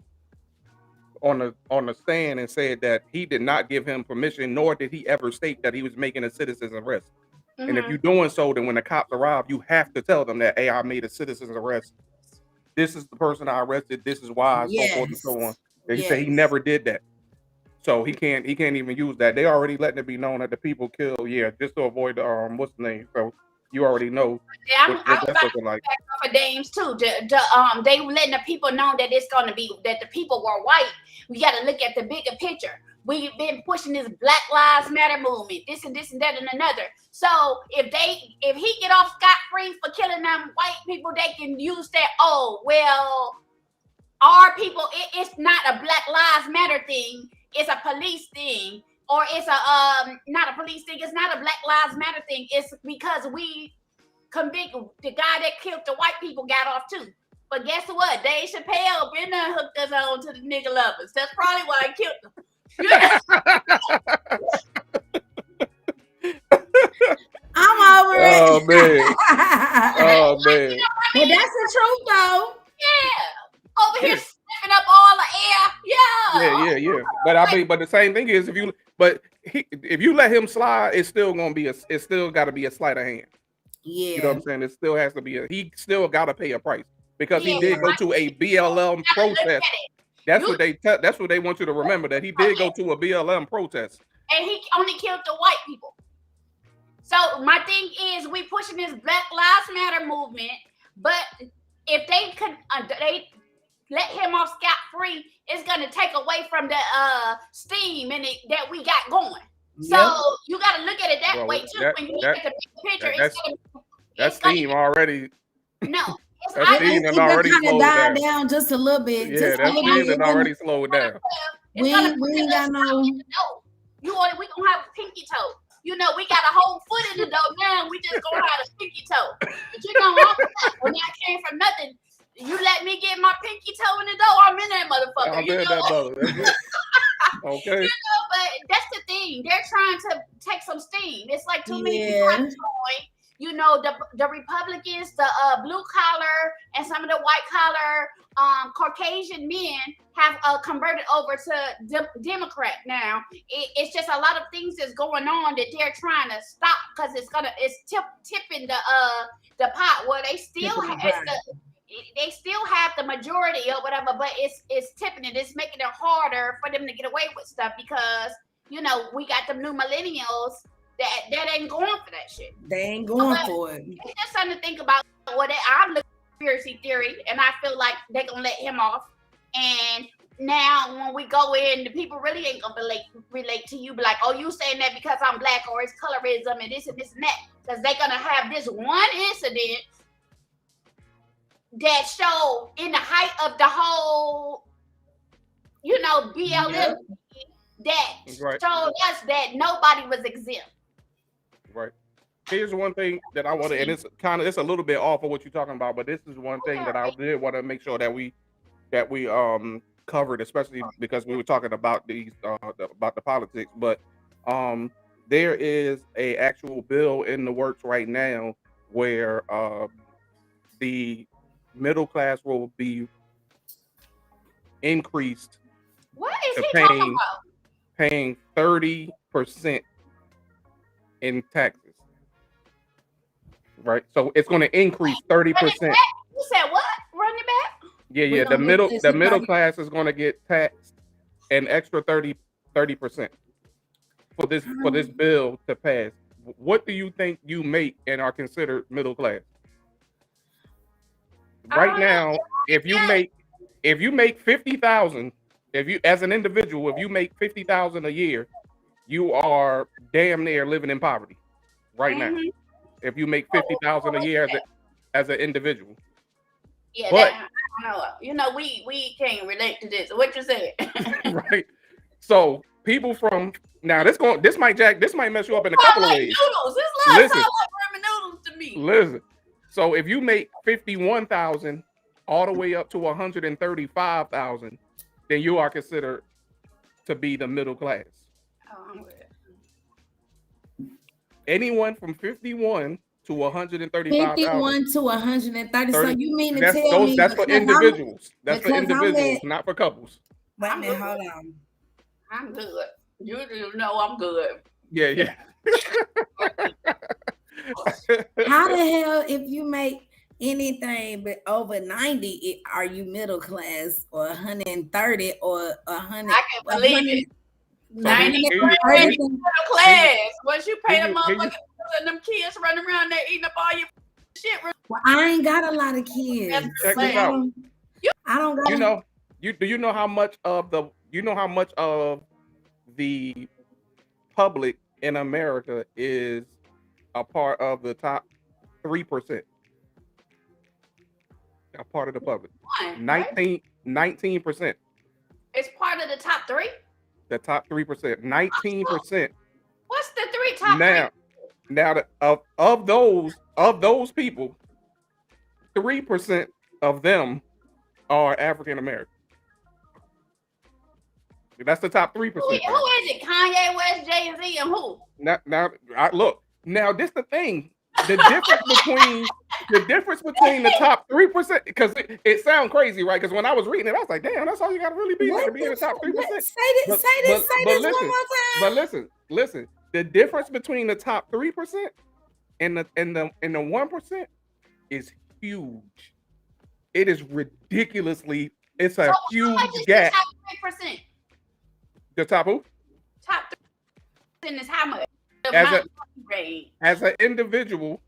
stand and said that he did not give him permission, nor did he ever state that he was making a citizen's arrest. And if you're doing so, then when the cops arrive, you have to tell them that, hey, I made a citizen's arrest. This is the person I arrested. This is why, so forth and so on. And he said he never did that. So he can't even use that. They already letting it be known that the people kill, just to avoid what's the name. So you already know what that's looking like. For Dames too. They letting the people know that it's gonna be that the people were white. We gotta look at the bigger picture. We've been pushing this Black Lives Matter movement, this and that and another. So if he get off scot-free for killing them white people, they can use that. Oh well, our people. It's not a Black Lives Matter thing. It's a police thing, or it's a not a police thing. It's not a Black Lives Matter thing. It's because we convict the guy that killed the white people got off too. But guess what? Dave Chappelle been there hooked us on to the nigga lovers. That's probably why I killed them. I'm over it. Oh man. Oh man. But that's the truth, though. Yeah. Over here sniffing up all the air. Yeah. But I mean, but the same thing is if you let him slide, it's still got to be a sleight of hand. Yeah. You know what I'm saying? It still has to be he still got to pay a price because he did go to a BLM protest. That's what they want you to remember, that he did go to a BLM protest. And he only killed the white people. So my thing is, we pushing this Black Lives Matter movement, but if they could, they let him off scot-free, it's gonna take away from the steam that we got going. So you got to look at it that way too. When you look at the big picture, that steam already. No. That steam has already slowed down just a little bit. Yeah, that steam has already slowed down. We ain't got no. We gonna have a pinky toe. You know, we got a whole foot in the dough now. We just gonna have a pinky toe. But you know, when I came from nothing, you let me get my pinky toe in the dough. I'm in that motherfucker. I'm in that mother. Okay. You know, but that's the thing. They're trying to take some steam. It's like too many people at this point. You know, the Republicans, the blue collar, and some of the white collar Caucasian men have converted over to Democrat now. It's just a lot of things that's going on that they're trying to stop because it's tipping the pot where they still have the majority or whatever, but it's tipping it. It's making it harder for them to get away with stuff because, you know, we got them new millennials that ain't going for that shit. They ain't going for it. It's just something to think about. I'm looking at conspiracy theory, and I feel like they're gonna let him off. And now when we go in, the people really ain't gonna relate to you, be like, oh, you saying that because I'm black or it's colorism and this and this and that. Because they're gonna have this one incident that showed in the height of the whole, you know, BLM that showed us that nobody was exempt. Right. Here's one thing that I want to, and it's a little bit off of what you're talking about, but this is one thing that I did want to make sure that we covered, especially because we were talking about about the politics. But there is a actual bill in the works right now where the middle class will be increased. What is he talking about? Paying 30% in taxes. Right, so it's going to increase 30%. You said what? Run it back? Yeah. The middle class is going to get taxed an extra 30% for this bill to pass. What do you think you make and are considered middle class? Right now, if you make 50,000, if you as an individual, if you make 50,000 a year, you are damn near living in poverty right now. If you make 50,000 a year as an individual. Yeah, but I know. We can't relate to this. What you said. Right. So people from now this might mess you up in a couple of ways. Noodles. This like ramen noodles to me. Listen. So if you make 51,000 all the way up to 135,000, then you are considered to be the middle class. Oh, I'm good. Anyone from 51 to 135,000. 51 to 130. So you mean to tell me that's for individuals? That's for individuals, not for couples. Wait a minute, hold on. I'm good. You know I'm good. Yeah. How the hell, if you make anything but over 90, are you middle class or 130 or 100? I can't believe it. 90 middle class. Once you pay them motherfuckers and them kids running around there eating up all your shit. Well, I ain't got a lot of kids. Check this out. I don't got. Do you know how much of the public in America is a part of the top 3%? A part of the public. 19%. It's part of the top 3? The top 3%. 19%. What's the top 3? Now of those people, 3% of them are African American. That's the top 3%. Who is it? Kanye West, Jay-Z, and who? Now, look. Now, this the thing. The difference between the top 3%, because it sounds crazy, right? Because when I was reading it, I was like, damn, that's all you got to really be. You got to be in the top 3%. Say this one more time. But listen. The difference between the top 3% and the 1% is huge. It is ridiculously. It's a huge gap. Top 3%. The top who? Top 3% is how much? As an individual,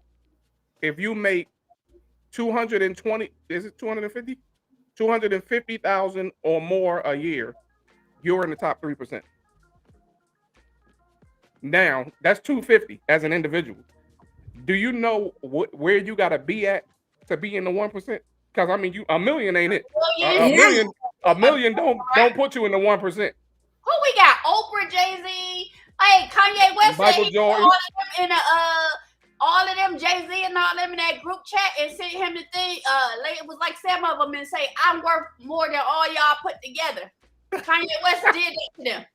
if you make 220, is it 250? 250,000 or more a year, you're in the top 3%. Now, that's 250 as an individual. Do you know where you got to be at to be in the 1%? Because I mean, a million ain't it. A million don't put you in the 1%. Who we got? Oprah, Jay-Z, hey, Kanye West, Michael Jordan, all of them, Jay-Z and all them in that group chat and sent him the thing. It was like 7 of them and say, I'm worth more than all y'all put together. Kanye West did that to them.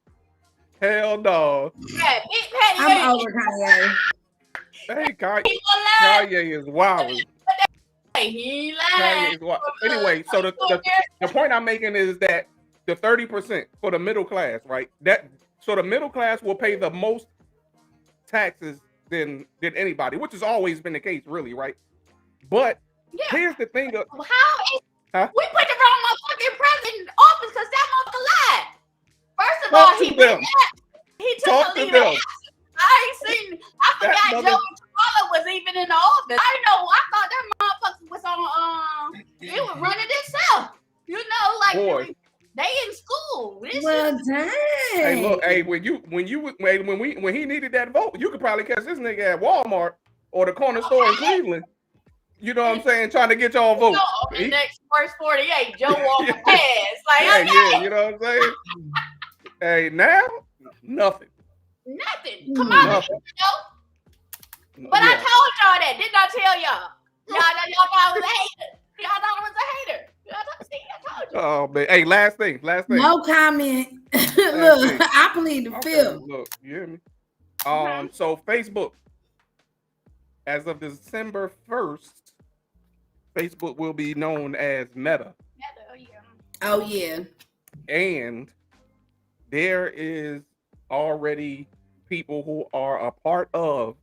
Hell no. Yeah, I'm over Kanye. Hey, Kanye is wild. He lied. Anyway, so the point I'm making is that the 30% for the middle class, right? So the middle class will pay the most taxes than anybody, which has always been the case, really, right? But here's the thing: we put the wrong motherfucking president in office because that motherfucker lied. First of all, he took a leave of absence. I forgot Joey Kamala was even in the office. I thought that motherfucker was on it was running itself. You know, like boy. They in school. Dang. Hey, look, hey, when he needed that vote, you could probably catch this nigga at Walmart or the corner store in Cleveland. You know what I'm saying? Trying to get y'all vote. The next first 48, Joe Walker pass. Like, yeah, you know what I'm saying? Hey, now nothing. Come on, nothing. But I told y'all that, didn't I tell y'all? Y'all thought I was a hater. Y'all thought I was a hater. I told you. Oh man. Hey, last thing. No comment. Look, I plead the fifth. Look, you hear me? So Facebook, as of December 1st, Facebook will be known as Meta. Oh yeah. And there is already people who are a part of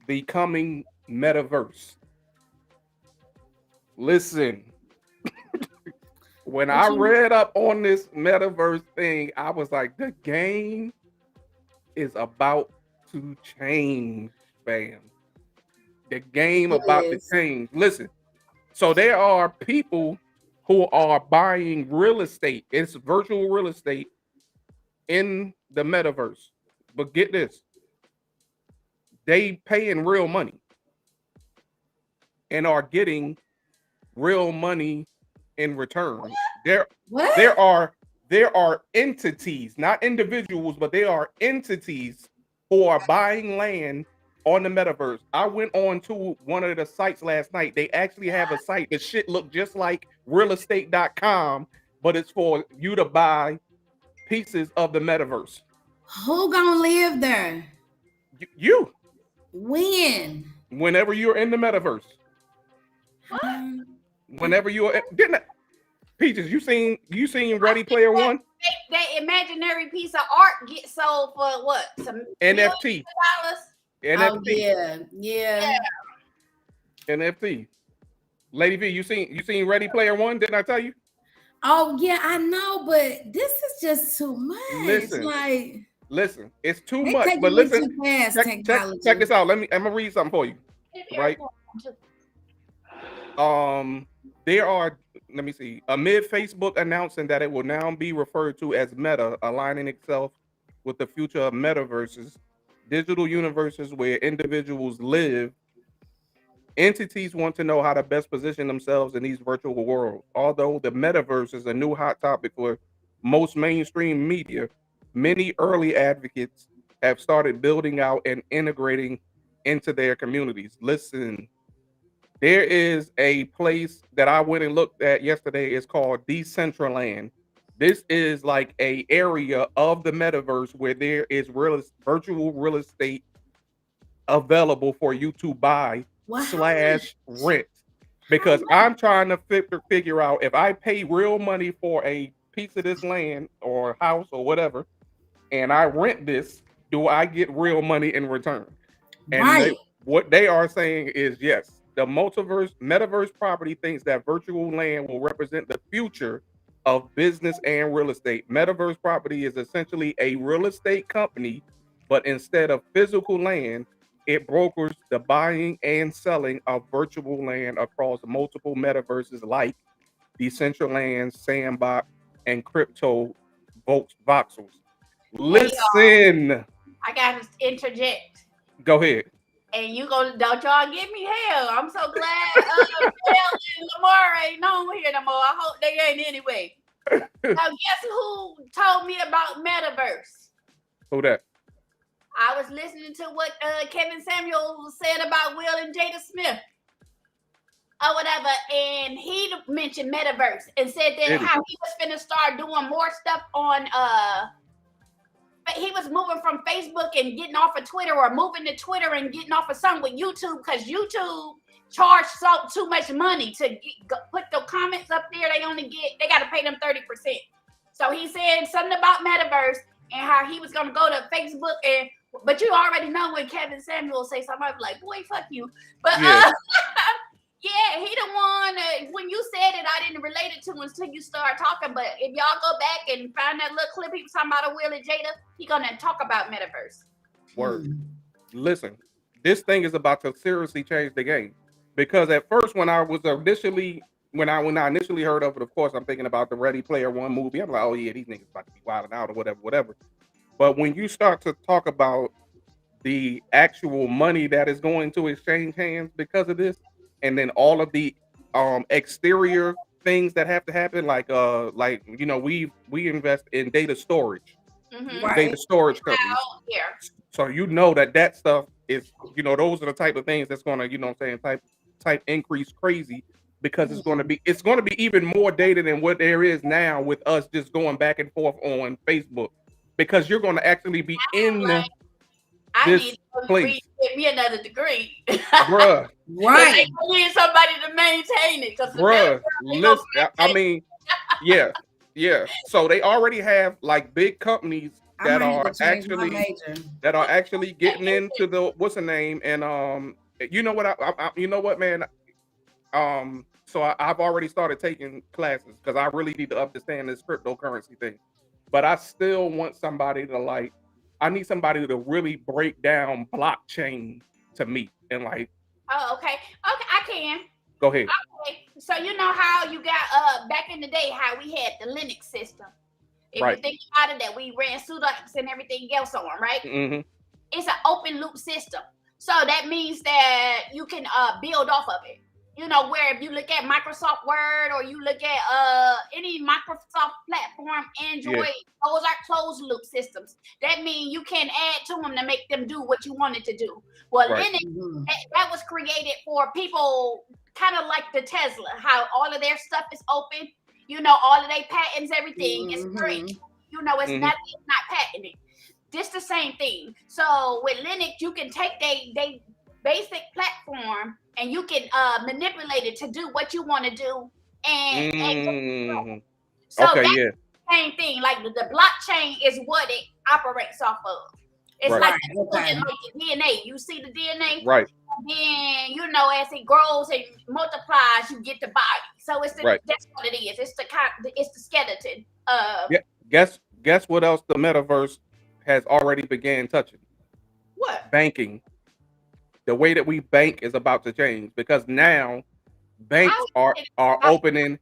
the coming metaverse. Listen, when I read up on this metaverse thing, I was like, the game is about to change, fam. The game about to change. Listen, so there are people who are buying real estate. It's virtual real estate in the metaverse. But get this, they paying real money and are getting real money in return. There are entities, not individuals, but there are entities who are buying land on the metaverse. I went on to one of the sites last night. They actually have a site. The shit look just like realestate.com, but it's for you to buy pieces of the metaverse. Who gonna live there? You. When? Whenever you're in the metaverse. Whenever you're Peaches, you seen Ready Player One? That imaginary piece of art gets sold for what? Some NFT. NFT. Oh, yeah. NFT. Lady V, you seen Ready Player One? Didn't I tell you? Oh yeah, I know, but this is just too much. Listen, it's too much. But listen, check this out. I'm gonna read something for you. Right? There are, let me see, amid Facebook announcing that it will now be referred to as Meta, aligning itself with the future of metaverses, digital universes where individuals live. Entities want to know how to best position themselves in these virtual worlds. Although the metaverse is a new hot topic for most mainstream media, many early advocates have started building out and integrating into their communities. Listen, There is a place that I went and looked at yesterday. It's called Decentraland. This is like a area of the metaverse where there is virtual real estate available for you to buy What? slash rent. Because How I'm trying to figure out if I pay real money for a piece of this land or house or whatever, and I rent this, do I get real money in return? And Right. what they are saying is yes, the metaverse property thinks that virtual land will represent the future of business and real estate. Metaverse property is essentially a real estate company, but instead of physical land, it brokers the buying and selling of virtual land across multiple metaverses like Decentraland, Sandbox, and Crypto Voxels. Hey, Listen, I gotta interject. go ahead. And don't y'all give me hell. I'm so glad Bell and Lamar ain't on here no more. I hope they ain't anyway. Now guess who told me about Metaverse? Who that? I was listening to what Kevin Samuels said about Will and Jada Smith or whatever, and he mentioned Metaverse and said that how he was finna start doing more stuff on he was moving from Facebook and getting off of Twitter, or moving to Twitter and getting off of something with YouTube, because YouTube charge too much money to put the comments up there. They got to pay them 30%. So he said something about Metaverse and how he was going to go to Facebook, but you already know when Kevin Samuel say something, I'd be like, boy, fuck you. But yeah. Yeah, he the one, when you said it, I didn't relate it to until you start talking. But if y'all go back and find that little clip he was talking about Will and Jada, he gonna talk about Metaverse. Word. Listen, this thing is about to seriously change the game. Because at first, when I initially heard of it, of course, I'm thinking about the Ready Player One movie. I'm like, oh yeah, these niggas about to be wilding out or whatever. But when you start to talk about the actual money that is going to exchange hands because of this, and then all of the exterior things that have to happen, like you know, we invest in data storage, data storage companies. So you know that stuff is, you know, those are the type of things that's gonna, you know what I'm saying, type increase crazy, because it's gonna be even more data than what there is now with us just going back and forth on Facebook, because you're gonna actually be in this place. Give me another degree, bruh. Right? I need somebody to maintain it, bruh. Listen, I mean, yeah. So they already have like big companies that are actually getting into the what's the name, and you know what you know what, man. So I've already started taking classes because I really need to understand this cryptocurrency thing, but I still want somebody to I need somebody to really break down blockchain to me and like. Oh, okay, I can. Go ahead. Okay, so you know how you got back in the day how we had the Linux system. If you think about it, that we ran pseudox and everything else on, right? Mm-hmm. It's an open loop system, so that means that you can build off of it. You know, where if you look at Microsoft Word or you look at any Microsoft platform, Android, those are closed loop systems. That means you can add to them to make them do what you wanted to do. Well, Linux, that was created for people kind of like the Tesla, how all of their stuff is open. You know, all of their patents, everything is free. You know, it's not patented. This the same thing. So with Linux, you can take they basic platform and you can manipulate it to do what you want to do. And so that's the same thing. Like the blockchain is what it operates off of. It's like the DNA. You see the DNA? Right. And then, you know, as it grows and multiplies, you get the body. So it's that's what it is. It's the skeleton. Guess what else the metaverse has already began touching? What? Banking. The way that we bank is about to change, because now banks are opening,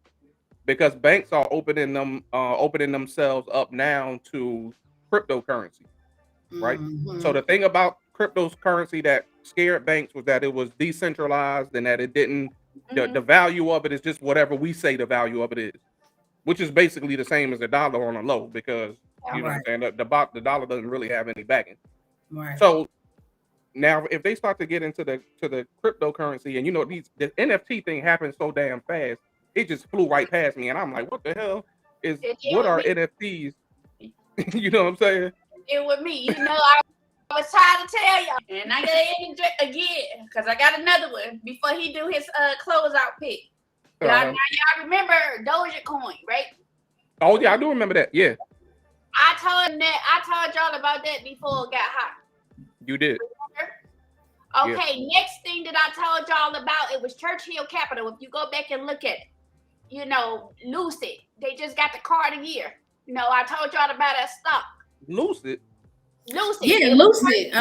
because banks are opening themselves up now to cryptocurrency, right? So the thing about cryptocurrency that scared banks was that it was decentralized and that it didn't the value of it is just whatever we say the value of it is, which is basically the same as a dollar on a low, because you know what I'm saying, the dollar doesn't really have any backing. So Now, if they start to get into the cryptocurrency, and you know the NFT thing happened so damn fast, it just flew right past me, and I'm like, what the hell is what are NFTs? You know what I'm saying? It with me, you know. I was trying to tell y'all, and I got to interject again because I got another one before he do his closeout pick. Now y'all remember Dogecoin, right? Oh yeah, I do remember that. Yeah, I told y'all about that before it got hot. You did. Remember? Okay, next thing that I told y'all about, it was Churchill Capital. If you go back and look at it, you know, Lucid, they just got the car of the year. You know, I told y'all about that stock. Lucid. Yeah, Lucid.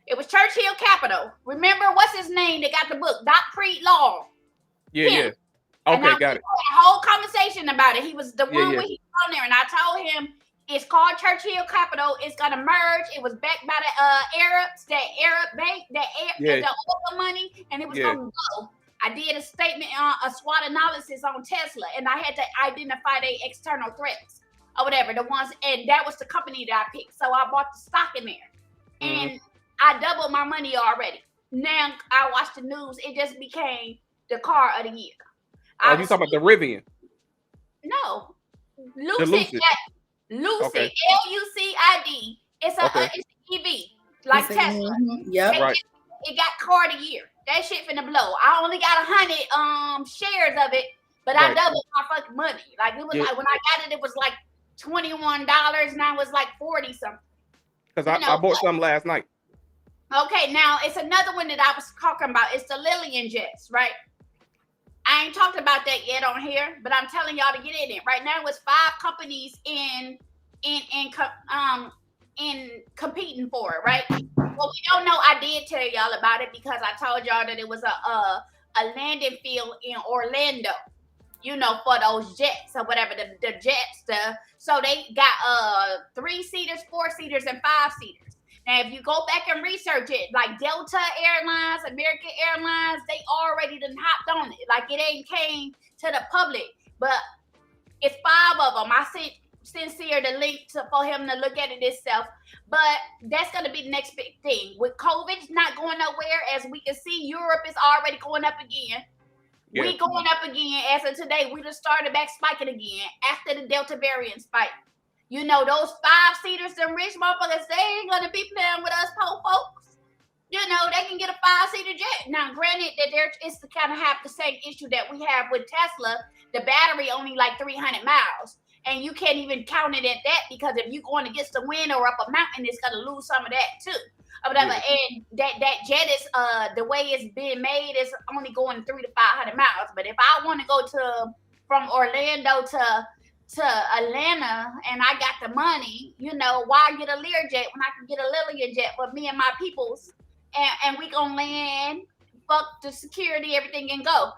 It was Churchill Capital. Remember, what's his name that got the book? Doc Law. Yeah. Okay, got it. A whole conversation about it. He was the one where he was on there, and I told him it's called Churchill Capital. It's gonna merge. It was backed by the Arabs, that Arab bank, the oil money, and it was gonna go. I did a statement on a SWOT analysis on Tesla, and I had to identify the external threats or whatever, the ones, and that was the company that I picked. So I bought the stock in there, and I doubled my money already. Now I watch the news; it just became the car of the year. Oh, you talking about the Rivian? No, Lucid. Lucid, LUCID. It's an EV, like Tesla. Yeah, right. It got car of the year. That shit finna blow. I only got 100 shares of it, but I doubled my fucking money. Like it was like when I got it, it was like $21. Now it's like 40 something. Because I bought some last night. Okay, now it's another one that I was talking about. It's the Lillian Jets, right? I ain't talked about that yet on here, but I'm telling y'all to get in it. Right now, it's 5 companies in competing for it, right? Well, we don't know. I did tell y'all about it because I told y'all that it was a landing field in Orlando, you know, for those jets or whatever, the jets. So they got 3-seaters, 4-seaters, and 5-seaters. Now, if you go back and research it, like Delta Airlines, American Airlines, they already done hopped on it. Like it ain't came to the public, but it's 5 of them. I sent Sincere the link for him to look at it himself. But that's going to be the next big thing. With COVID not going nowhere, as we can see, Europe is already going up again. Yeah. We going up again. As of today, we just started back spiking again after the Delta variant spike. You know, those 5-seaters, them rich motherfuckers, they ain't going to be playing with us poor folks. You know, they can get a 5-seater jet. Now, granted that it's to kind of have the same issue that we have with Tesla. The battery only like 300 miles. And you can't even count it at that because if you're going against the wind or up a mountain, it's going to lose some of that too. Or whatever. Yeah. And that jet is, the way it's being made is only going 300 to 500 miles. But if I want to go from Orlando to Atlanta and I got the money, you know, why get a Learjet when I can get a Lillian jet for me and my peoples and we gonna land, fuck the security, everything and go.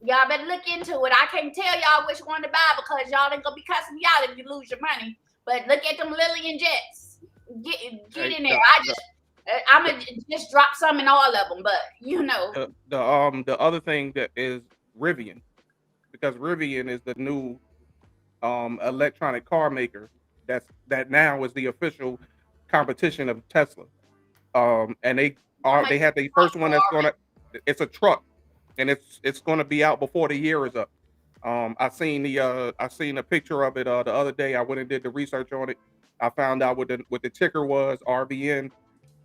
Y'all better look into it. I can't tell y'all which one to buy because y'all ain't gonna be cussing me out if you lose your money. But look at them Lillian jets. Get in there. I'm gonna just drop some in all of them, but you know. The other thing that is Rivian, because Rivian is the new electronic car maker that now is the official competition of Tesla. And they had the first one it's a truck. And it's going to be out before the year is up. I seen a picture of it the other day. I went and did the research on it. I found out what the ticker was, RVN.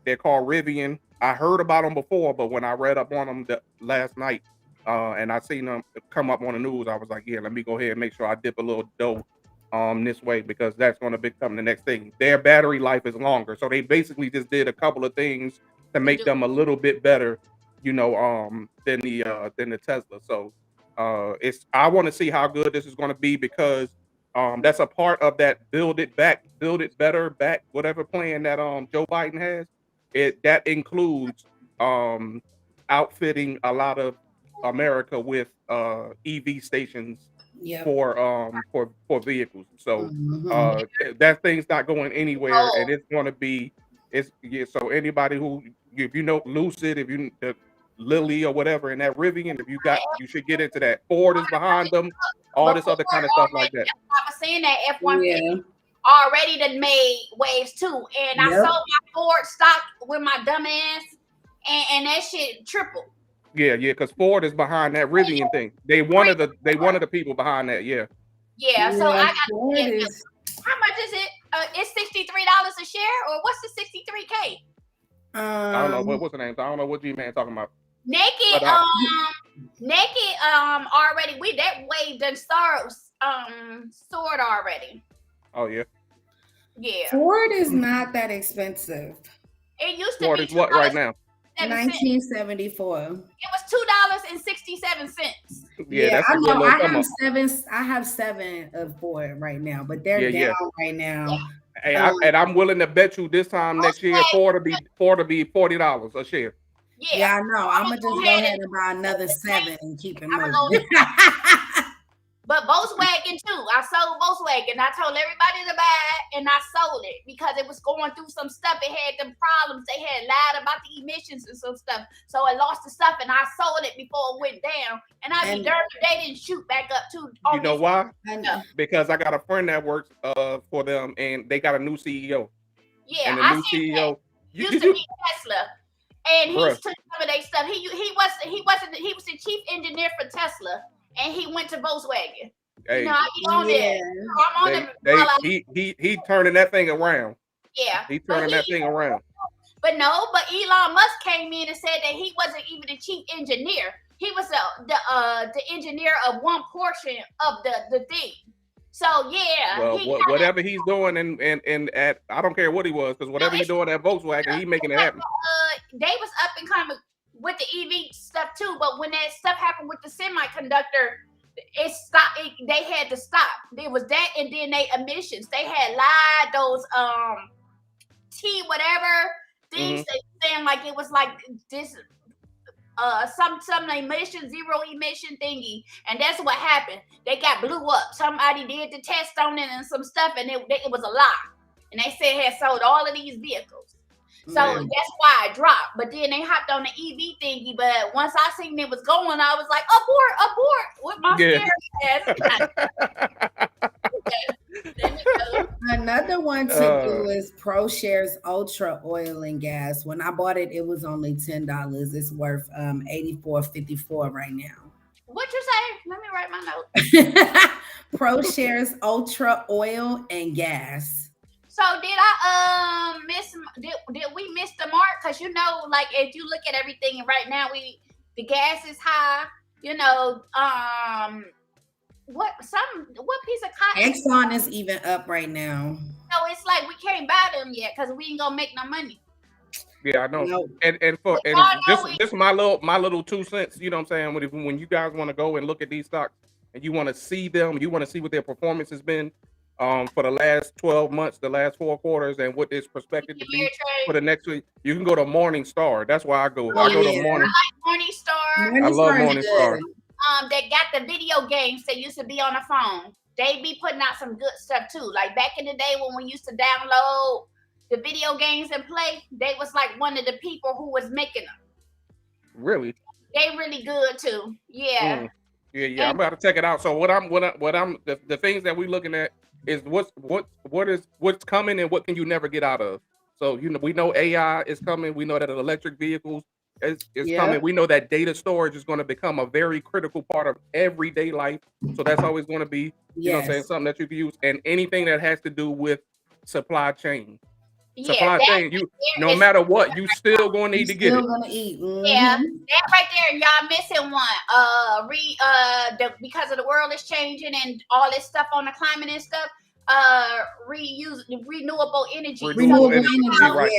They're called Rivian. I heard about them before, but when I read up on them last night, and I seen them come up on the news, I was like, yeah, let me go ahead and make sure I dip a little dough this way because that's going to become the next thing. Their battery life is longer, so they basically just did a couple of things to make them a little bit better. You know, than the Tesla. So I want to see how good this is going to be because that's a part of that build it better back, whatever plan that Joe Biden has. That includes outfitting a lot of America with EV stations for vehicles. So that thing's not going anywhere, and it's going to be so anybody who, if you know Lucid, if you Lily or whatever in that Rivian, if you should get into that. Ford is behind them, all this other kind of stuff like that. I was saying that F-150. already done made waves too. And I sold my Ford stock with my dumb ass, and that shit tripled. Yeah, because Ford is behind that Rivian thing. They one of the people behind that. Yeah. Yeah. So I got. Ford is. How much is it? It's $63 a share, or what's the 63K? I don't know what's the name. I don't know what G-Man talking about. Naked, already that wave done soared already. Oh yeah. Yeah. Ford is not that expensive. It used to Ford be is what right now? 1974. It was $2.67. Yeah, that's I a know. little I have 7 of Ford right now, but they're down right now. Hey, I'm willing to bet you this time next year Ford will be $40 a share. Yeah, I know. I'm gonna just go ahead and buy another 7 and keep it moving. But Volkswagen too. I sold Volkswagen. I told everybody to buy it, and I sold it because it was going through some stuff. It had them problems. They had lied about the emissions and some stuff. So it lost the stuff, and I sold it before it went down. And I'd be darned if they didn't shoot back up too. You know why? Because I got a friend that works for them, and they got a new CEO. Yeah, and the new CEO used to be Tesla. And he took some of their stuff. He was the chief engineer for Tesla. And he went to Volkswagen. Hey, you know, I'm on he turning that thing around. Yeah. He turning that thing around. But Elon Musk came in and said that he wasn't even the chief engineer. He was the engineer of one portion of the thing. So well, whatever he's doing and at I don't care what he was, because whatever he's doing at Volkswagen, he's making it happen. They was up and coming with the EV stuff too, but when that stuff happened with the semiconductor, it stopped. They had to stop. There was that, and then they emissions. They had lied those things. They saying like it was like this some emission, zero emission thingy, and that's what happened. They got blew up. Somebody did the test on it and some stuff, and it was a lie. And they said it had sold all of these vehicles. So that's why I dropped. But then they hopped on the EV thingy. But once I seen it was going, I was like, abort with my scary ass. Another one to do is ProShares Ultra Oil and Gas. When I bought it, it was only $10. It's worth $84.54 right now. What you say? Let me write my notes. ProShares Ultra Oil and Gas. So did I did we miss the mark? Because like if you look at everything right now, the gas is high. What piece of cotton? Exxon is even up right now. So it's like we can't buy them yet because we ain't gonna make no money. Yeah, I know. Nope. And this my little 2 cents. You know what I'm saying? When you guys want to go and look at these stocks and you want to see them, you want to see what their performance has been. For the last 12 months, the last 4 quarters, and what is expected to be for the next week, you can go to Morningstar. That's why I go. I go to Morningstar. I love Morningstar. They got the video games that used to be on the phone. They be putting out some good stuff too. Like back in the day when we used to download the video games and play, they was like one of the people who was making them. Really? They really good too. Yeah. Yeah. I'm about to check it out. So the things that we're looking at is what's coming and what can you never get out of. So we know AI is coming. We know that electric vehicles is coming. We know that data storage is going to become a very critical part of everyday life. So that's always going to be something that you can use, and anything that has to do with supply chain. Chain, no matter what, you still gonna need to get it. Gonna eat. Mm-hmm. Yeah, that right there, y'all missing one. Because of the world is changing and all this stuff on the climate and stuff. Renewable energy. Renewable energy, right?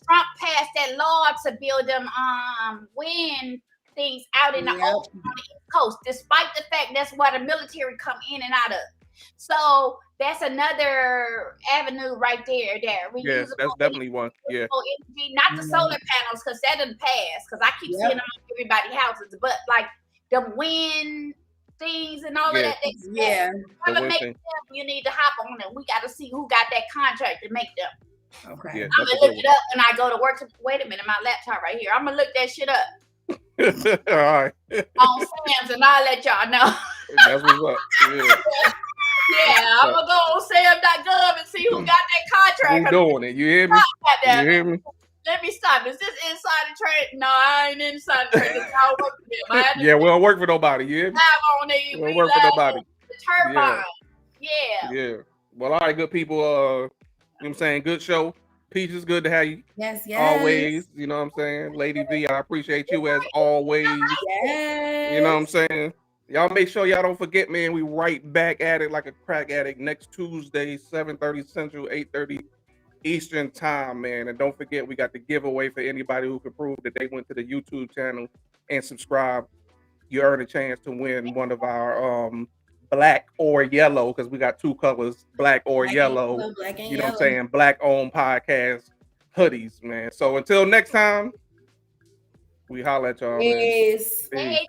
Trump passed that law to build them wind things out in the ocean on the East Coast, despite the fact that's where the military come in and out of. So that's another avenue right there. Yes, that's definitely one. Yeah. Energy, not the solar panels, because that doesn't pass. Because I keep seeing them on everybody's houses, but like the wind things and all of that. Whoever makes them, you need to hop on them. We got to see who got that contract to make them. Okay. Yeah, I'm gonna look it up when I go to work. Wait a minute, my laptop right here. I'm gonna look that shit up. All right. On Sam's, and I'll let y'all know. That's what's up. Yeah. Yeah, I'm gonna go on sam.gov and see who got that contract. Who doing it? You hear me? You hear me? Let me stop. Is this insider trade? No, I ain't insider trade. I don't work for them. Yeah, we don't work for nobody. You hear me? Live on there. We don't work for nobody. The turbine. Yeah. Yeah. Well, all right, good people. You know what I'm saying? Good show. Peach, is good to have you. Yes. Always. You know what I'm saying? Lady V, I appreciate you as always. Yes. You know what I'm saying? Y'all make sure y'all don't forget, man. We right back at it like a crack addict next Tuesday, 7:30 Central, 8:30 Eastern time, man. And don't forget, we got the giveaway for anybody who can prove that they went to the YouTube channel and subscribe. You earn a chance to win one of our black or yellow, because we got two colors, black or yellow. Black and you know yellow. what I'm saying? Black owned podcast hoodies, man. So until next time, we holla at y'all, man. Peace. Peace.